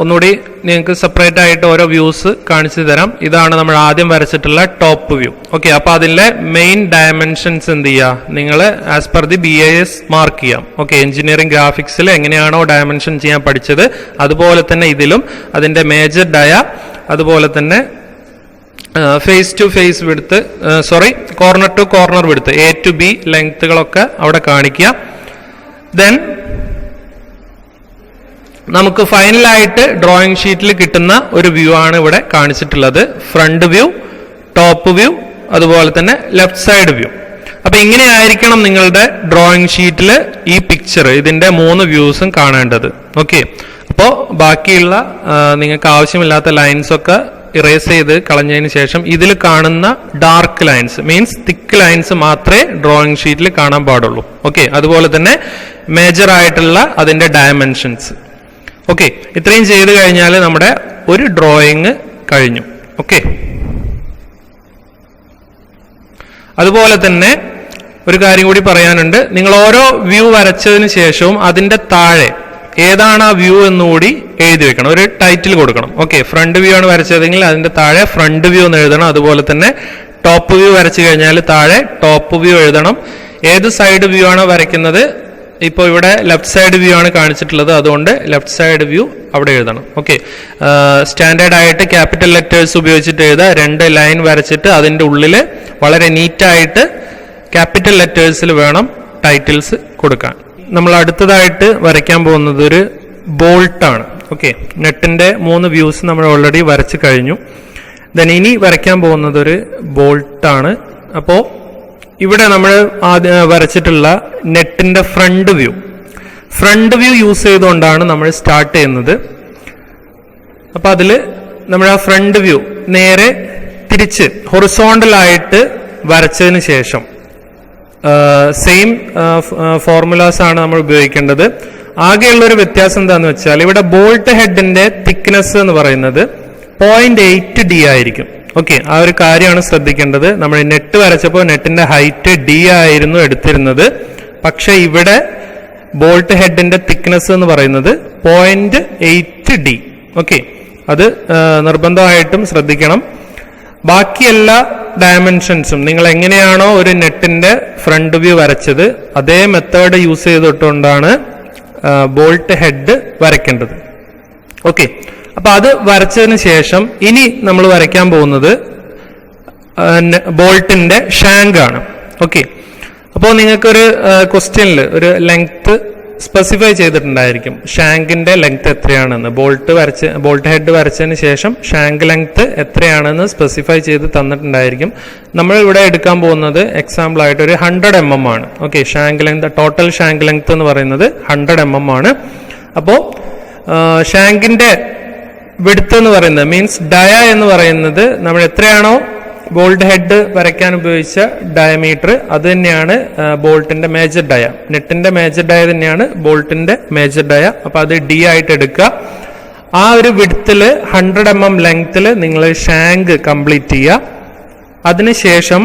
ഒന്നുകൂടി നിങ്ങൾക്ക് സെപ്പറേറ്റ് ആയിട്ട് ഓരോ വ്യൂസ് കാണിച്ചു തരാം. ഇതാണ് നമ്മൾ ആദ്യം വരച്ചിട്ടുള്ള ടോപ്പ് വ്യൂ. ഓക്കെ, അപ്പൊ അതിലെ മെയിൻ ഡയമെൻഷൻസ് എന്ത് ചെയ്യുക, നിങ്ങൾ as per the BIS mark ചെയ്യാം. ഓക്കെ, എഞ്ചിനീയറിംഗ് ഗ്രാഫിക്സിൽ എങ്ങനെയാണോ ഡയമെൻഷൻ ചെയ്യാൻ പഠിച്ചത് അതുപോലെ തന്നെ ഇതിലും അതിന്റെ മേജർ ഡയ, അതുപോലെ തന്നെ face to face width, corner to corner width, A to B ലെങ്ത്തുകളൊക്കെ അവിടെ കാണിക്കുക. ദെൻ നമുക്ക് ഫൈനലായിട്ട് ഡ്രോയിങ് ഷീറ്റിൽ കിട്ടുന്ന ഒരു വ്യൂ ആണ് ഇവിടെ കാണിച്ചിട്ടുള്ളത്. ഫ്രണ്ട് വ്യൂ, ടോപ്പ് വ്യൂ, അതുപോലെ തന്നെ ലെഫ്റ്റ് സൈഡ് വ്യൂ. അപ്പൊ ഇങ്ങനെ ആയിരിക്കണം നിങ്ങളുടെ ഡ്രോയിങ് ഷീറ്റിൽ ഈ പിക്ചർ, ഇതിന്റെ 3 വ്യൂസും കാണേണ്ടത്. ഓക്കെ, അപ്പോൾ ബാക്കിയുള്ള നിങ്ങൾക്ക് ആവശ്യമില്ലാത്ത ലൈൻസ് ഒക്കെ ഇറേസ് ചെയ്ത് കളഞ്ഞതിന് ശേഷം ഇതിൽ കാണുന്ന ഡാർക്ക് ലൈൻസ് മീൻസ് തിക്ക് ലൈൻസ് മാത്രമേ ഡ്രോയിങ് ഷീറ്റിൽ കാണാൻ പാടുള്ളൂ. ഓക്കെ, അതുപോലെ തന്നെ മേജർ ആയിട്ടുള്ള അതിന്റെ ഡയമെൻഷൻസ്. ഓക്കെ, ഇത്രയും ചെയ്ത് കഴിഞ്ഞാൽ നമ്മുടെ ഒരു ഡ്രോയിങ് കഴിഞ്ഞു. ഓക്കെ, അതുപോലെ തന്നെ ഒരു കാര്യം കൂടി പറയാനുണ്ട്. നിങ്ങൾ ഓരോ വ്യൂ വരച്ചതിന് ശേഷവും അതിന്റെ താഴെ ഏതാണ് ആ വ്യൂ എന്നുകൂടി എഴുതി വെക്കണം, ഒരു ടൈറ്റിൽ കൊടുക്കണം. ഓക്കെ, ഫ്രണ്ട് വ്യൂ ആണ് വരച്ചതെങ്കിൽ അതിന്റെ താഴെ ഫ്രണ്ട് വ്യൂ എന്ന് എഴുതണം. അതുപോലെ തന്നെ ടോപ്പ് വ്യൂ വരച്ചു കഴിഞ്ഞാൽ താഴെ ടോപ്പ് വ്യൂ എഴുതണം. ഏത് സൈഡ് വ്യൂ ആണോ വരയ്ക്കുന്നത്, ഇപ്പോൾ ഇവിടെ ലെഫ്റ്റ് സൈഡ് വ്യൂ ആണ് കാണിച്ചിട്ടുള്ളത്, അതുകൊണ്ട് ലെഫ്റ്റ് സൈഡ് വ്യൂ അവിടെ എഴുതണം. ഓക്കെ, സ്റ്റാൻഡേർഡ് ആയിട്ട് ക്യാപിറ്റൽ ലെറ്റേഴ്സ് ഉപയോഗിച്ചിട്ട് എഴുതുക. 2 ലൈൻ വരച്ചിട്ട് അതിന്റെ ഉള്ളിൽ വളരെ നീറ്റായിട്ട് ക്യാപിറ്റൽ ലെറ്റേഴ്സിൽ വേണം ടൈറ്റിൽസ് കൊടുക്കാൻ. നമ്മൾ അടുത്തതായിട്ട് വരയ്ക്കാൻ പോകുന്നത് ഒരു ബോൾട്ടാണ്. ഓക്കെ, നെറ്റിന്റെ 3 വ്യൂസ് നമ്മൾ ഓൾറെഡി വരച്ചു കഴിഞ്ഞു. ദെൻ ഇനി വരയ്ക്കാൻ പോകുന്നത് ഒരു ബോൾട്ടാണ്. അപ്പോൾ ഇവിടെ നമ്മൾ ആദ്യം വരച്ചിട്ടുള്ള നെറ്റിന്റെ ഫ്രണ്ട് വ്യൂ യൂസ് ചെയ്തുകൊണ്ടാണ് നമ്മൾ സ്റ്റാർട്ട് ചെയ്യുന്നത്. അപ്പൊ അതില് നമ്മൾ ആ ഫ്രണ്ട് വ്യൂ നേരെ തിരിച്ച് ഹൊറിസോണ്ടൽ ആയിട്ട് വരച്ചതിന് ശേഷം സെയിം ഫോർമുലാസ് ആണ് നമ്മൾ ഉപയോഗിക്കേണ്ടത്. ആകെയുള്ള ഒരു വ്യത്യാസം എന്താന്ന് വെച്ചാൽ ഇവിടെ ബോൾട്ട് ഹെഡിന്റെ തിക്നെസ് എന്ന് പറയുന്നത് 0.8 D ആയിരിക്കും. ഓക്കെ, ആ ഒരു കാര്യമാണ് ശ്രദ്ധിക്കേണ്ടത്. നമ്മൾ നെറ്റ് വരച്ചപ്പോൾ നെറ്റിന്റെ ഹൈറ്റ് D ആയിരുന്നു എടുത്തിരുന്നത്. പക്ഷെ ഇവിടെ ബോൾട്ട് ഹെഡിന്റെ തിക്നെസ് എന്ന് പറയുന്നത് 0.8 D. ഓക്കെ, അത് നിർബന്ധമായിട്ടും ശ്രദ്ധിക്കണം. ബാക്കി എല്ലാ ഡയമെൻഷൻസും നിങ്ങൾ എങ്ങനെയാണോ ഒരു നെറ്റിന്റെ ഫ്രണ്ട് വ്യൂ വരച്ചത് അതേ മെത്തേഡ് യൂസ് ചെയ്തിട്ടുകൊണ്ടാണ് ബോൾട്ട് ഹെഡ് വരയ്ക്കേണ്ടത്. ഓക്കെ, അപ്പൊ അത് വരച്ചതിന് ശേഷം ഇനി നമ്മൾ വരയ്ക്കാൻ പോകുന്നത് ബോൾട്ടിന്റെ ഷാങ്ക് ആണ്. ഓക്കെ, അപ്പോൾ നിങ്ങൾക്കൊരു ക്വസ്റ്റ്യനിൽ ഒരു ലെങ്ത് സ്പെസിഫൈ ചെയ്തിട്ടുണ്ടായിരിക്കും, ഷാങ്കിന്റെ ലെങ്ത് എത്രയാണെന്ന്. ബോൾട്ട് ഹെഡ് വരച്ചതിന് ശേഷം ഷാങ്ക് ലെങ്ത് എത്രയാണെന്ന് സ്പെസിഫൈ ചെയ്ത് തന്നിട്ടുണ്ടായിരിക്കും. നമ്മൾ ഇവിടെ എടുക്കാൻ പോകുന്നത് എക്സാമ്പിൾ ആയിട്ട് ഒരു 100 mm ആണ്. Okay, shank length, total shank length എന്ന് പറയുന്നത് 100 mm ആണ്. അപ്പോ ഷാങ്കിന്റെ വിഡ്ത്ത് എന്ന് പറയുന്നത് മീൻസ് ഡയ എന്ന് പറയുന്നത് നമ്മൾ എത്രയാണോ ബോൾട്ട് ഹെഡ് വരയ്ക്കാൻ ഉപയോഗിച്ച ഡയമീറ്റർ അത് തന്നെയാണ് ബോൾട്ടിന്റെ മേജർ ഡയ. നെറ്റിന്റെ മേജർ ഡയ തന്നെയാണ് ബോൾട്ടിന്റെ മേജർ ഡയ. അപ്പൊ അത് D ആയിട്ട് എടുക്കുക. ആ ഒരു വിഡ്ത്തില് 100 mm ലെങ്ത്തില് നിങ്ങൾ ഷാങ്ക് കംപ്ലീറ്റ് ചെയ്യുക. അതിനുശേഷം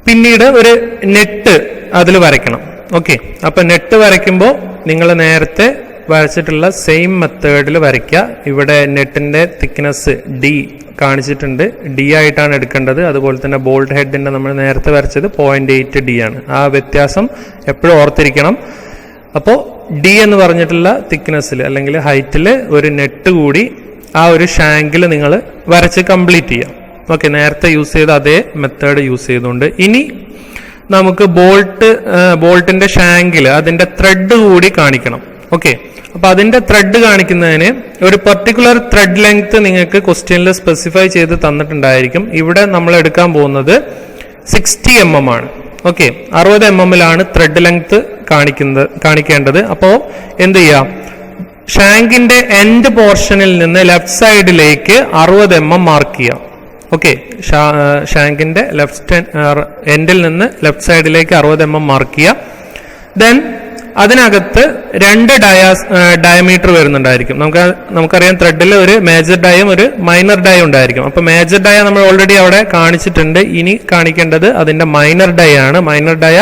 പിന്നീട് ഒരു നെറ്റ് അതിൽ വരയ്ക്കണം. ഓക്കെ, അപ്പൊ നെറ്റ് വരയ്ക്കുമ്പോൾ നിങ്ങൾ നേരത്തെ വരച്ചിട്ടുള്ള സെയിം മെത്തേഡിൽ വരയ്ക്കുക. ഇവിടെ നെറ്റിന്റെ തിക്നെസ് D കാണിച്ചിട്ടുണ്ട്, D ആയിട്ടാണ് എടുക്കേണ്ടത്. അതുപോലെ തന്നെ ബോൾട്ട് ഹെഡിന്റെ നമ്മൾ നേരത്തെ വരച്ചത് 0.8 D ആണ്. ആ വ്യത്യാസം എപ്പോഴും ഓർത്തിരിക്കണം. അപ്പോൾ D എന്ന് പറഞ്ഞിട്ടുള്ള തിക്നെസ്സിൽ അല്ലെങ്കിൽ ഹൈറ്റിൽ ഒരു നെറ്റ് കൂടി ആ ഒരു ഷാങ്കിൽ നിങ്ങൾ വരച്ച് കംപ്ലീറ്റ് ചെയ്യാം. ഓക്കെ, നേരത്തെ യൂസ് ചെയ്ത അതേ മെത്തേഡ് യൂസ് ചെയ്തുകൊണ്ട് ഇനി നമുക്ക് ബോൾട്ടിന്റെ ഷാങ്കിൽ അതിന്റെ ത്രെഡ് കൂടി കാണിക്കണം. ഓക്കെ, അപ്പൊ അതിന്റെ ത്രെഡ് കാണിക്കുന്നതിന് ഒരു പെർട്ടിക്കുലർ ത്രെഡ് ലെങ്ത് നിങ്ങൾക്ക് ക്വസ്റ്റ്യനിൽ സ്പെസിഫൈ ചെയ്ത് തന്നിട്ടുണ്ടായിരിക്കും. ഇവിടെ നമ്മൾ എടുക്കാൻ പോകുന്നത് 60 mm ആണ്. ഓക്കെ, 60 mm ത്രെഡ് ലെങ്ത് കാണിക്കേണ്ടത്. അപ്പോ എന്ത് ചെയ്യാം, ഷാങ്കിന്റെ എൻഡ് പോർഷനിൽ നിന്ന് ലെഫ്റ്റ് സൈഡിലേക്ക് 60 mm മാർക്ക് ചെയ്യാം. ഓക്കെ, ഷാങ്കിന്റെ ലെഫ്റ്റ് എൻഡിൽ നിന്ന് ലെഫ്റ്റ് സൈഡിലേക്ക് 60 mm മാർക്ക് ചെയ്യാം. ദെൻ അതിനകത്ത് 2 ഡയമീറ്റർ വരുന്നുണ്ടായിരിക്കും. നമുക്കറിയാം ത്രെഡിൽ ഒരു മേജർ ഡയും ഒരു മൈനർ ഡയും ഉണ്ടായിരിക്കും. അപ്പൊ മേജർ ഡയ നമ്മൾ ഓൾറെഡി അവിടെ കാണിച്ചിട്ടുണ്ട്. ഇനി കാണിക്കേണ്ടത് അതിന്റെ മൈനർ ഡയ ആണ്. മൈനർ ഡയ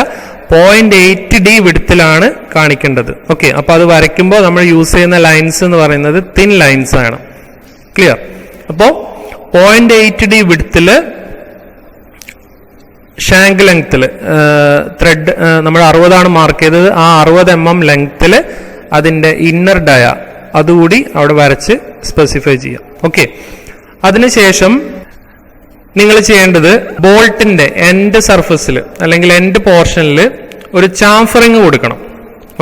0.8 D വിഡ്ത്തിലാണ് കാണിക്കേണ്ടത്. ഓക്കെ, അപ്പൊ അത് വരയ്ക്കുമ്പോൾ നമ്മൾ യൂസ് ചെയ്യുന്ന ലൈൻസ് എന്ന് പറയുന്നത് തിൻ ലൈൻസ് ആണ്. ക്ലിയർ? അപ്പോ 0.8 D വിഡ്ത്തില് ഷാങ്ക് ലെങ്ത്തിൽ ത്രെഡ് നമ്മൾ 60 ആണ് മാർക്ക് ചെയ്തത്. ആ 60 mm ലെങ്ത്തിൽ അതിന്റെ ഇന്നർ ഡയ അതുകൂടി അവിടെ വരച്ച് സ്പെസിഫൈ ചെയ്യാം. ഓക്കെ, അതിനുശേഷം നിങ്ങൾ ചെയ്യേണ്ടത് ബോൾട്ടിന്റെ എൻഡ് സർഫസിൽ അല്ലെങ്കിൽ എൻഡ് പോർഷനിൽ ഒരു ചാംഫറിങ് കൊടുക്കണം.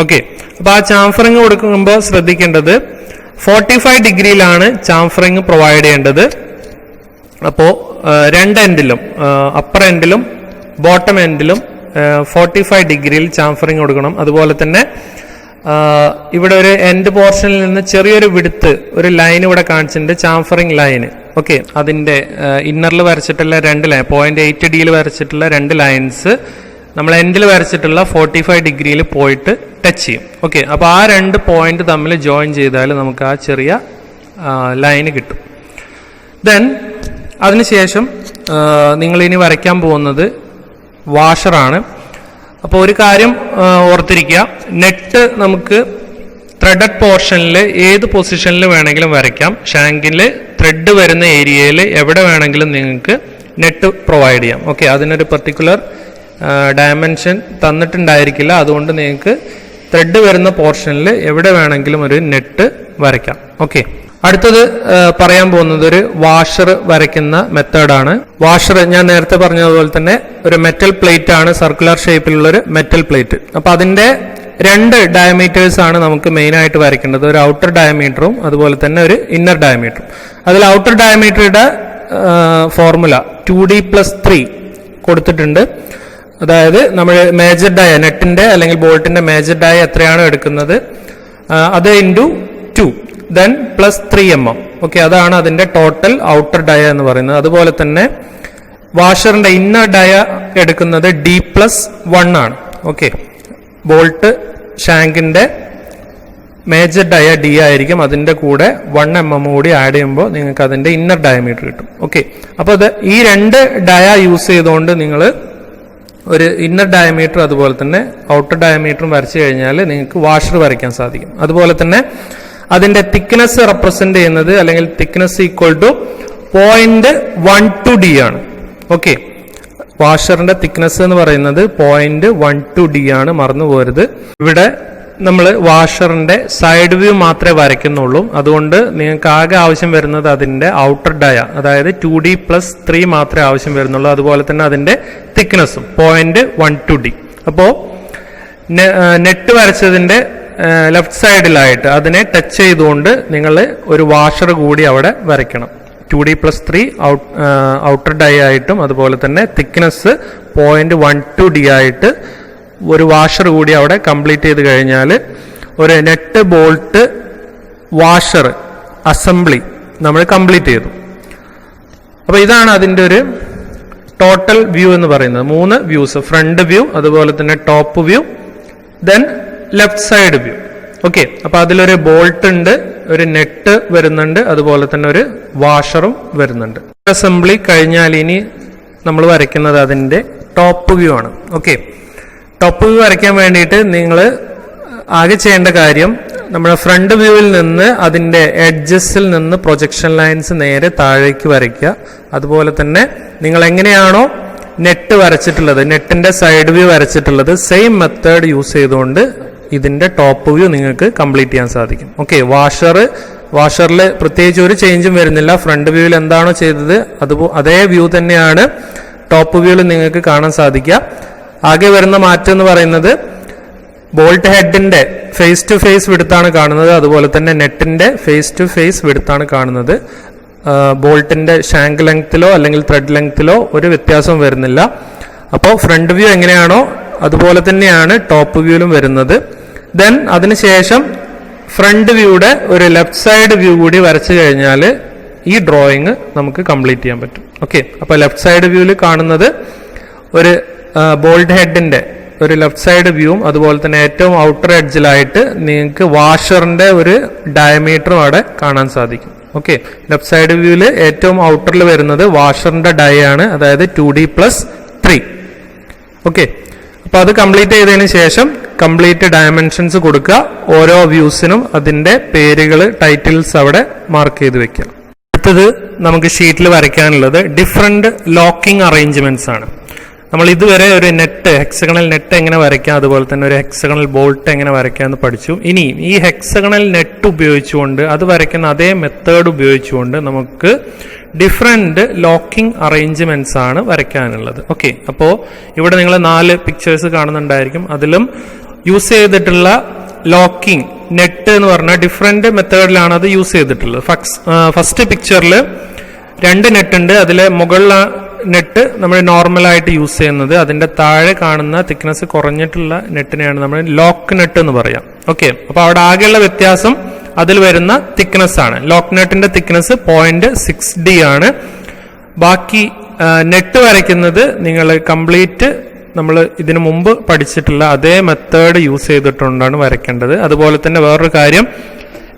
ഓക്കെ, അപ്പൊ ആ ചാംഫറിങ് കൊടുക്കുമ്പോൾ ശ്രദ്ധിക്കേണ്ടത് 45 ഡിഗ്രിയിലാണ് ചാംഫറിങ് പ്രൊവൈഡ് ചെയ്യേണ്ടത്. അപ്പോ 2 എൻഡിലും അപ്പർ എൻഡിലും ബോട്ടം എൻഡിലും 45 ഡിഗ്രിയിൽ ചാംഫറിങ് കൊടുക്കണം. അതുപോലെ തന്നെ ഇവിടെ ഒരു എൻഡ് പോർഷനിൽ നിന്ന് ചെറിയൊരു വിടുത്ത് ഒരു ലൈൻ ഇവിടെ കാണിച്ചിട്ടുണ്ട്, ചാംഫറിംഗ് ലൈന്. ഓക്കെ, അതിൻ്റെ ഇന്നറിൽ വരച്ചിട്ടുള്ള 2 ലൈൻ 0.8D വരച്ചിട്ടുള്ള 2 ലൈൻസ് നമ്മൾ എൻഡിൽ വരച്ചിട്ടുള്ള 45 ഡിഗ്രിയിൽ പോയിട്ട് ടച്ച് ചെയ്യും. ഓക്കെ, അപ്പോൾ ആ 2 പോയിന്റ് തമ്മിൽ ജോയിൻ ചെയ്താൽ നമുക്ക് ആ ചെറിയ ലൈന് കിട്ടും. ദെൻ അതിനുശേഷം നിങ്ങളിനി വരയ്ക്കാൻ പോകുന്നത് വാഷറാണ്. അപ്പോൾ ഒരു കാര്യം ഓർത്തിരിക്കുക, നെറ്റ് നമുക്ക് ത്രെഡഡ് പോർഷനിൽ ഏത് പൊസിഷനിൽ വേണമെങ്കിലും വരയ്ക്കാം. ഷാങ്കിൽ ത്രെഡ് വരുന്ന ഏരിയയിൽ എവിടെ വേണമെങ്കിലും നിങ്ങൾക്ക് നെറ്റ് പ്രൊവൈഡ് ചെയ്യാം. ഓക്കെ, അതിനൊരു പർട്ടിക്കുലർ ഡയമെൻഷൻ തന്നിട്ടുണ്ടായിരിക്കില്ല, അതുകൊണ്ട് നിങ്ങൾക്ക് ത്രെഡ് വരുന്ന പോർഷനിൽ എവിടെ വേണമെങ്കിലും ഒരു നെറ്റ് വരയ്ക്കാം. ഓക്കെ, അടുത്തത് പറയാൻ പോകുന്നത് ഒരു വാഷർ വരയ്ക്കുന്ന മെത്തേഡാണ്. വാഷർ ഞാൻ നേരത്തെ പറഞ്ഞതുപോലെ തന്നെ ഒരു മെറ്റൽ പ്ലേറ്റ് ആണ്, സർക്കുലർ ഷേപ്പിലുള്ളൊരു മെറ്റൽ പ്ലേറ്റ്. അപ്പോൾ അതിൻ്റെ 2 ഡയമീറ്റേഴ്സ് ആണ് നമുക്ക് മെയിൻ ആയിട്ട് വരയ്ക്കേണ്ടത്, ഒരു ഔട്ടർ ഡയമീറ്ററും അതുപോലെ തന്നെ ഒരു ഇന്നർ ഡയമീറ്ററും. അതിൽ ഔട്ടർ ഡയമീറ്ററുടെ ഫോർമുല 2D+3 കൊടുത്തിട്ടുണ്ട്. അതായത് നമ്മൾ മേജർ ഡയ നെറ്റിന്റെ അല്ലെങ്കിൽ ബോൾട്ടിന്റെ മേജർ ഡയ എത്രയാണോ എടുക്കുന്നത് അത് ഇൻറ്റു 2 ദെൻ +3 mm. ഓക്കെ, അതാണ് അതിന്റെ ടോട്ടൽ ഔട്ടർ ഡയ എന്ന് പറയുന്നത്. അതുപോലെ തന്നെ വാഷറിന്റെ ഇന്നർ ഡയ എടുക്കുന്നത് D+1 ആണ്. ഓക്കെ, ബോൾട്ട് ഷാങ്കിന്റെ മേജർ ഡയ D ആയിരിക്കും, അതിന്റെ കൂടെ 1 mm കൂടി ആഡ് ചെയ്യുമ്പോൾ നിങ്ങൾക്ക് അതിന്റെ ഇന്നർ ഡയമീറ്റർ കിട്ടും. ഓക്കെ, അപ്പോൾ ഈ 2 ഡയ യൂസ് ചെയ്തുകൊണ്ട് നിങ്ങൾ ഒരു ഇന്നർ ഡയമീറ്റർ അതുപോലെ തന്നെ ഔട്ടർ ഡയമീറ്ററും വരച്ചു കഴിഞ്ഞാൽ നിങ്ങൾക്ക് വാഷർ വരയ്ക്കാൻ സാധിക്കും. അതുപോലെ തന്നെ അതിന്റെ തിക്നെസ് റെപ്രസെന്റ് ചെയ്യുന്നത് അല്ലെങ്കിൽ തിക്നെസ് ഈക്വൽ ടു 0.12D ആണ്. ഓക്കെ, വാഷറിന്റെ തിക്നെസ് എന്ന് പറയുന്നത് 0.12D ആണ്, മറന്നു പോരുത്. ഇവിടെ നമ്മൾ വാഷറിന്റെ സൈഡ് വ്യൂ മാത്രമേ വരയ്ക്കുന്നുള്ളൂ, അതുകൊണ്ട് നിങ്ങൾക്ക് ആകെ ആവശ്യം വരുന്നത് അതിന്റെ ഔട്ടർ ഡയ, അതായത് 2D+3 മാത്രമേ ആവശ്യം വരുന്നുള്ളൂ. അതുപോലെ തന്നെ അതിന്റെ തിക്നെസ്സും 0.12D. അപ്പോൾ നെറ്റ് വരച്ചതിന്റെ ലെഫ്റ്റ് സൈഡിലായിട്ട് അതിനെ ടച്ച് ചെയ്തുകൊണ്ട് നിങ്ങൾ ഒരു വാഷർ കൂടി അവിടെ വരയ്ക്കണം. 2D+3 ഔട്ടർ ഡൈ ആയിട്ടും അതുപോലെ തന്നെ തിക്നെസ് 0.12D ആയിട്ട് ഒരു വാഷർ കൂടി അവിടെ കംപ്ലീറ്റ് ചെയ്ത് കഴിഞ്ഞാൽ ഒരു നെറ്റ് ബോൾട്ട് വാഷർ അസംബ്ലി നമ്മൾ കംപ്ലീറ്റ് ചെയ്തു. അപ്പോൾ ഇതാണ് അതിൻ്റെ ഒരു ടോട്ടൽ വ്യൂ എന്ന് പറയുന്നത്. 3 വ്യൂസ്, ഫ്രണ്ട് വ്യൂ, അതുപോലെ തന്നെ top view, then left side view. Okay, അപ്പൊ അതിലൊരു ബോൾട്ട് ഉണ്ട്, ഒരു നെറ്റ് വരുന്നുണ്ട്, അതുപോലെ തന്നെ ഒരു വാഷറും വരുന്നുണ്ട്. അസംബ്ലി കഴിഞ്ഞാൽ ഇനി നമ്മൾ വരയ്ക്കുന്നത് അതിന്റെ ടോപ്പ് വ്യൂ ആണ്. ഓക്കെ, ടോപ്പ് വ്യൂ വരയ്ക്കാൻ വേണ്ടിയിട്ട് നിങ്ങൾ ആകെ ചെയ്യേണ്ട കാര്യം, നമ്മുടെ ഫ്രണ്ട് വ്യൂവിൽ നിന്ന് അതിന്റെ എഡ്ജസിൽ നിന്ന് പ്രൊജക്ഷൻ ലൈൻസ് നേരെ താഴേക്ക് വരയ്ക്കുക. അതുപോലെ തന്നെ നിങ്ങൾ എങ്ങനെയാണോ നെറ്റ് വരച്ചിട്ടുള്ളത്, നെറ്റിന്റെ സൈഡ് വ്യൂ വരച്ചിട്ടുള്ളത്, സെയിം മെത്തേഡ് യൂസ് ചെയ്തുകൊണ്ട് ഇതിന്റെ ടോപ്പ് വ്യൂ നിങ്ങൾക്ക് കംപ്ലീറ്റ് ചെയ്യാൻ സാധിക്കും. ഓക്കെ, വാഷറിൽ പ്രത്യേകിച്ച് ഒരു ചേഞ്ചും വരുന്നില്ല. ഫ്രണ്ട് വ്യൂവിൽ എന്താണോ ചെയ്തത് അതേ വ്യൂ തന്നെയാണ് ടോപ്പ് വ്യൂവിൽ നിങ്ങൾക്ക് കാണാൻ സാധിക്കുക. ആകെ വരുന്ന മാറ്റം എന്ന് പറയുന്നത് ബോൾട്ട് ഹെഡിന്റെ ഫേസ് ടു ഫേസ് വിടുത്താണ് കാണുന്നത്, അതുപോലെ തന്നെ നെറ്റിന്റെ ഫേസ് ടു ഫേസ് വിടുത്താണ് കാണുന്നത്. ബോൾട്ടിന്റെ ഷാങ്ക് ലെങ്ത്തിലോ അല്ലെങ്കിൽ ത്രെഡ് ലെങ്ത്തിലോ ഒരു വ്യത്യാസവും വരുന്നില്ല. അപ്പോൾ ഫ്രണ്ട് വ്യൂ എങ്ങനെയാണോ അതുപോലെ തന്നെയാണ് ടോപ്പ് വ്യൂവിലും വരുന്നത്. ദെൻ അതിനുശേഷം ഫ്രണ്ട് വ്യൂയുടെ ഒരു ലെഫ്റ്റ് സൈഡ് വ്യൂ കൂടി വരച്ചു കഴിഞ്ഞാൽ ഈ ഡ്രോയിങ് നമുക്ക് കംപ്ലീറ്റ് ചെയ്യാൻ പറ്റും. ഓക്കെ, അപ്പോൾ ലെഫ്റ്റ് സൈഡ് വ്യൂവിൽ കാണുന്നത് ഒരു ബോൾട്ട് ഹെഡിന്റെ ഒരു ലെഫ്റ്റ് സൈഡ് വ്യൂവും അതുപോലെ തന്നെ ഏറ്റവും ഔട്ടർ എഡ്ജിലായിട്ട് നിങ്ങൾക്ക് വാഷറിന്റെ ഒരു ഡയമീറ്ററും അവിടെ കാണാൻ സാധിക്കും. ഓക്കെ, ലെഫ്റ്റ് സൈഡ് വ്യൂവിൽ ഏറ്റവും ഔട്ടറിൽ വരുന്നത് വാഷറിന്റെ ഡൈ ആണ്, അതായത് 2D+3. ഓക്കെ, അപ്പൊ അത് കംപ്ലീറ്റ് ചെയ്തതിന് ശേഷം കംപ്ലീറ്റ് ഡയമെൻഷൻസ് കൊടുക്കുക. ഓരോ വ്യൂസിനും അതിന്റെ പേരുകൾ, ടൈറ്റിൽസ് അവിടെ മാർക്ക് ചെയ്ത് വെക്കുക. അടുത്തത് നമുക്ക് ഷീറ്റിൽ വരയ്ക്കാനുള്ളത് ഡിഫറെന്റ് ലോക്കിംഗ് അറേഞ്ച്മെന്റ്സ് ആണ്. നമ്മൾ ഇതുവരെ ഒരു നെറ്റ്, ഹെക്സഗണൽ നെറ്റ് എങ്ങനെ വരയ്ക്കാം, അതുപോലെ തന്നെ ഒരു ഹെക്സഗണൽ ബോൾട്ട് എങ്ങനെ വരയ്ക്കാം എന്ന് പഠിച്ചു. ഇനി ഈ ഹെക്സഗണൽ നെറ്റ് ഉപയോഗിച്ചുകൊണ്ട്, അത് വരയ്ക്കുന്ന അതേ മെത്തേഡ് ഉപയോഗിച്ചുകൊണ്ട് നമുക്ക് ഡിഫറെന്റ് ലോക്കിംഗ് അറേഞ്ച്മെന്റ്സ് ആണ് വരയ്ക്കാനുള്ളത്. ഓക്കെ, അപ്പോൾ ഇവിടെ നിങ്ങൾ 4 പിക്ചേഴ്സ് കാണുന്നുണ്ടായിരിക്കും. അതിലും യൂസ് ചെയ്തിട്ടുള്ള ലോക്കിംഗ് നെറ്റ് എന്ന് പറഞ്ഞാൽ ഡിഫറെന്റ് മെത്തേഡിലാണ് അത് യൂസ് ചെയ്തിട്ടുള്ളത്. ഫസ്റ്റ് പിക്ചറിൽ 2 നെറ്റ് ഉണ്ട്. അതിലെ മുകളിൽ നെറ്റ് നമ്മൾ നോർമലായിട്ട് യൂസ് ചെയ്യുന്നത്, അതിന്റെ താഴെ കാണുന്ന തിക്നെസ് കുറഞ്ഞിട്ടുള്ള നെറ്റിനെയാണ് നമ്മൾ ലോക്ക് നെറ്റ് എന്ന് പറയാം. ഓക്കെ, അപ്പൊ അവിടെ ആകെയുള്ള വ്യത്യാസം അതിൽ വരുന്ന തിക്നെസ് ആണ്. ലോക്ക് നട്ടിന്റെ തിക്നെസ് 0.6D ആണ്. ബാക്കി നെറ്റ് വരയ്ക്കുന്നത് നിങ്ങൾ കംപ്ലീറ്റ് നമ്മൾ ഇതിനു മുമ്പ് പഠിച്ചിട്ടുള്ള അതേ മെത്തേഡ് യൂസ് ചെയ്തിട്ടുണ്ടാണ് വരയ്ക്കേണ്ടത്. അതുപോലെ തന്നെ വേറൊരു കാര്യം,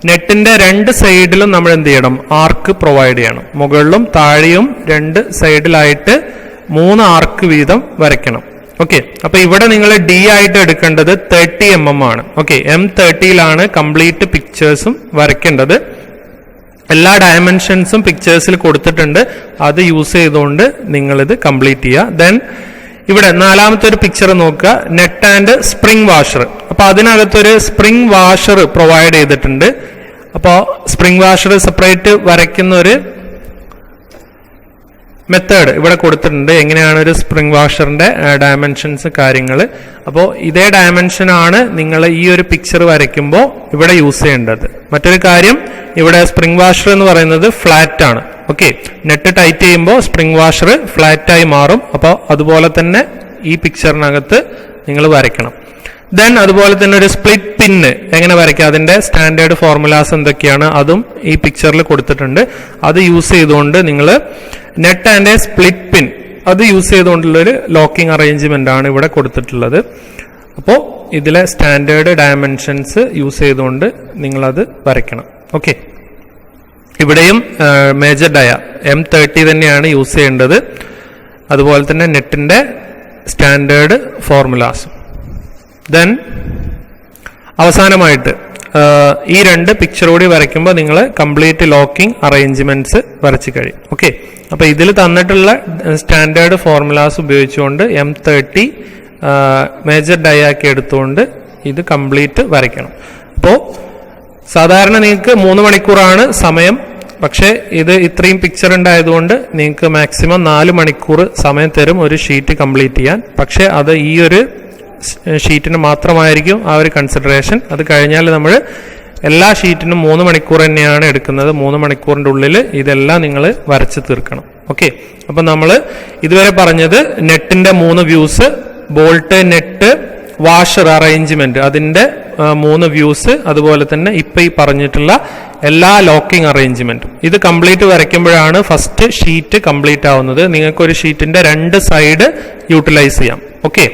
നെറ്റിന്റെ രണ്ട് സൈഡിലും നമ്മൾ എന്ത് ചെയ്യണം, ആർക്ക് പ്രൊവൈഡ് ചെയ്യണം. മുകളിലും താഴെയും രണ്ട് സൈഡിലായിട്ട് 3 ആർക്ക് വീതം വരയ്ക്കണം. ഓക്കെ, അപ്പൊ ഇവിടെ നിങ്ങൾ D ആയിട്ട് എടുക്കേണ്ടത് 30 mm ആണ്. ഓക്കെ, M30യിലാണ് കംപ്ലീറ്റ് പിക്ചേഴ്സും വരയ്ക്കേണ്ടത്. എല്ലാ ഡയമെൻഷൻസും പിക്ചേഴ്സിൽ കൊടുത്തിട്ടുണ്ട്. അത് യൂസ് ചെയ്തുകൊണ്ട് നിങ്ങളിത് കംപ്ലീറ്റ് ചെയ്യുക. ദെൻ ഇവിടെ 4ാമത്തെ ഒരു പിക്ചർ നോക്കുക, നെറ്റ് ആൻഡ് സ്പ്രിംഗ് വാഷർ. അപ്പൊ അതിനകത്തൊരു സ്പ്രിംഗ് വാഷർ പ്രൊവൈഡ് ചെയ്തിട്ടുണ്ട്. അപ്പോൾ സ്പ്രിംഗ് വാഷർ സെപ്പറേറ്റ് വരയ്ക്കുന്ന ഒരു മെത്തേഡ് ഇവിടെ കൊടുത്തിട്ടുണ്ട്. എങ്ങനെയാണ് ഒരു സ്പ്രിംഗ് വാഷറിന്റെ ഡയമെൻഷൻസ് കാര്യങ്ങൾ. അപ്പോൾ ഇതേ ഡയമെൻഷനാണ് നിങ്ങൾ ഈ ഒരു പിക്ചർ വരയ്ക്കുമ്പോൾ ഇവിടെ യൂസ് ചെയ്യേണ്ടത്. മറ്റൊരു കാര്യം, ഇവിടെ സ്പ്രിംഗ് വാഷർ എന്ന് പറയുന്നത് ഫ്ലാറ്റ് ആണ്. ഓക്കെ, നെറ്റ് ടൈറ്റ് ചെയ്യുമ്പോൾ സ്പ്രിംഗ് വാഷർ ഫ്ലാറ്റ് ആയി മാറും. അപ്പോൾ അതുപോലെ തന്നെ ഈ പിക്ചറിനകത്ത് നിങ്ങൾ വരയ്ക്കണം. ദെൻ അതുപോലെ തന്നെ ഒരു സ്പ്ലിറ്റ് പിന്ന് എങ്ങനെ വരയ്ക്കുക, അതിന്റെ സ്റ്റാൻഡേർഡ് ഫോർമുലാസ് എന്തൊക്കെയാണ് അതും ഈ പിക്ചറിൽ കൊടുത്തിട്ടുണ്ട്. അത് യൂസ് ചെയ്തുകൊണ്ട് നിങ്ങൾ നെറ്റ് ആൻഡ് സ്പ്ലിറ്റ് പിൻ അത് യൂസ് ചെയ്തുകൊണ്ടുള്ളൊരു ലോക്കിംഗ് അറേഞ്ച്മെന്റ് ആണ് ഇവിടെ കൊടുത്തിട്ടുള്ളത്. അപ്പോൾ ഇതിലെ സ്റ്റാൻഡേർഡ് ഡയമെൻഷൻസ് യൂസ് ചെയ്തുകൊണ്ട് നിങ്ങളത് വരയ്ക്കണം. ഓക്കെ, ഇവിടെയും മേജർ ഡയ M30 തന്നെയാണ് യൂസ് ചെയ്യേണ്ടത്. അതുപോലെ തന്നെ നെറ്റിന്റെ സ്റ്റാൻഡേർഡ് ഫോർമുലാസ്. ദെൻ അവസാനമായിട്ട് ഈ 2 പിക്ചർ കൂടി വരയ്ക്കുമ്പോൾ നിങ്ങൾ കംപ്ലീറ്റ് ലോക്കിംഗ് അറേഞ്ച്മെന്റ്സ് വരച്ചു കഴിയും. ഓക്കെ, അപ്പൊ ഇതിൽ തന്നിട്ടുള്ള സ്റ്റാൻഡേർഡ് ഫോർമുലാസ് ഉപയോഗിച്ചുകൊണ്ട് M30 മേജർ ഡൈ ആക്കി എടുത്തുകൊണ്ട് ഇത് കംപ്ലീറ്റ് വരയ്ക്കണം. അപ്പോൾ സാധാരണ നിങ്ങൾക്ക് 3 മണിക്കൂറാണ് സമയം. പക്ഷേ ഇത് ഇത്രയും പിക്ചർ ഉണ്ടായതുകൊണ്ട് നിങ്ങൾക്ക് മാക്സിമം 4 മണിക്കൂർ സമയം തരും ഒരു ഷീറ്റ് കംപ്ലീറ്റ് ചെയ്യാൻ. പക്ഷെ അത് ഈ ഒരു ഷീറ്റിന് മാത്രമായിരിക്കും ആ ഒരു കൺസിഡറേഷൻ. അത് കഴിഞ്ഞാൽ നമ്മൾ എല്ലാ ഷീറ്റിനും 3 മണിക്കൂർ തന്നെയാണ് എടുക്കുന്നത്. 3 മണിക്കൂറിന്റെ ഉള്ളിൽ ഇതെല്ലാം നിങ്ങൾ വരച്ച് തീർക്കണം. ഓക്കെ, അപ്പൊ നമ്മൾ ഇതുവരെ പറഞ്ഞത് നെറ്റിന്റെ 3 views, bolt, net, washer arrangement അതിന്റെ 3 വ്യൂസ്, അതുപോലെ തന്നെ ഇപ്പൊ ഈ പറഞ്ഞിട്ടുള്ള എല്ലാ ലോക്കിംഗ് അറേഞ്ച്മെന്റും. ഇത് കംപ്ലീറ്റ് വരയ്ക്കുമ്പോഴാണ് ഫസ്റ്റ് ഷീറ്റ് കംപ്ലീറ്റ് ആവുന്നത്. നിങ്ങൾക്ക് ഒരു ഷീറ്റിന്റെ 2 സൈഡ് യൂട്ടിലൈസ് ചെയ്യാം. ഓക്കെ.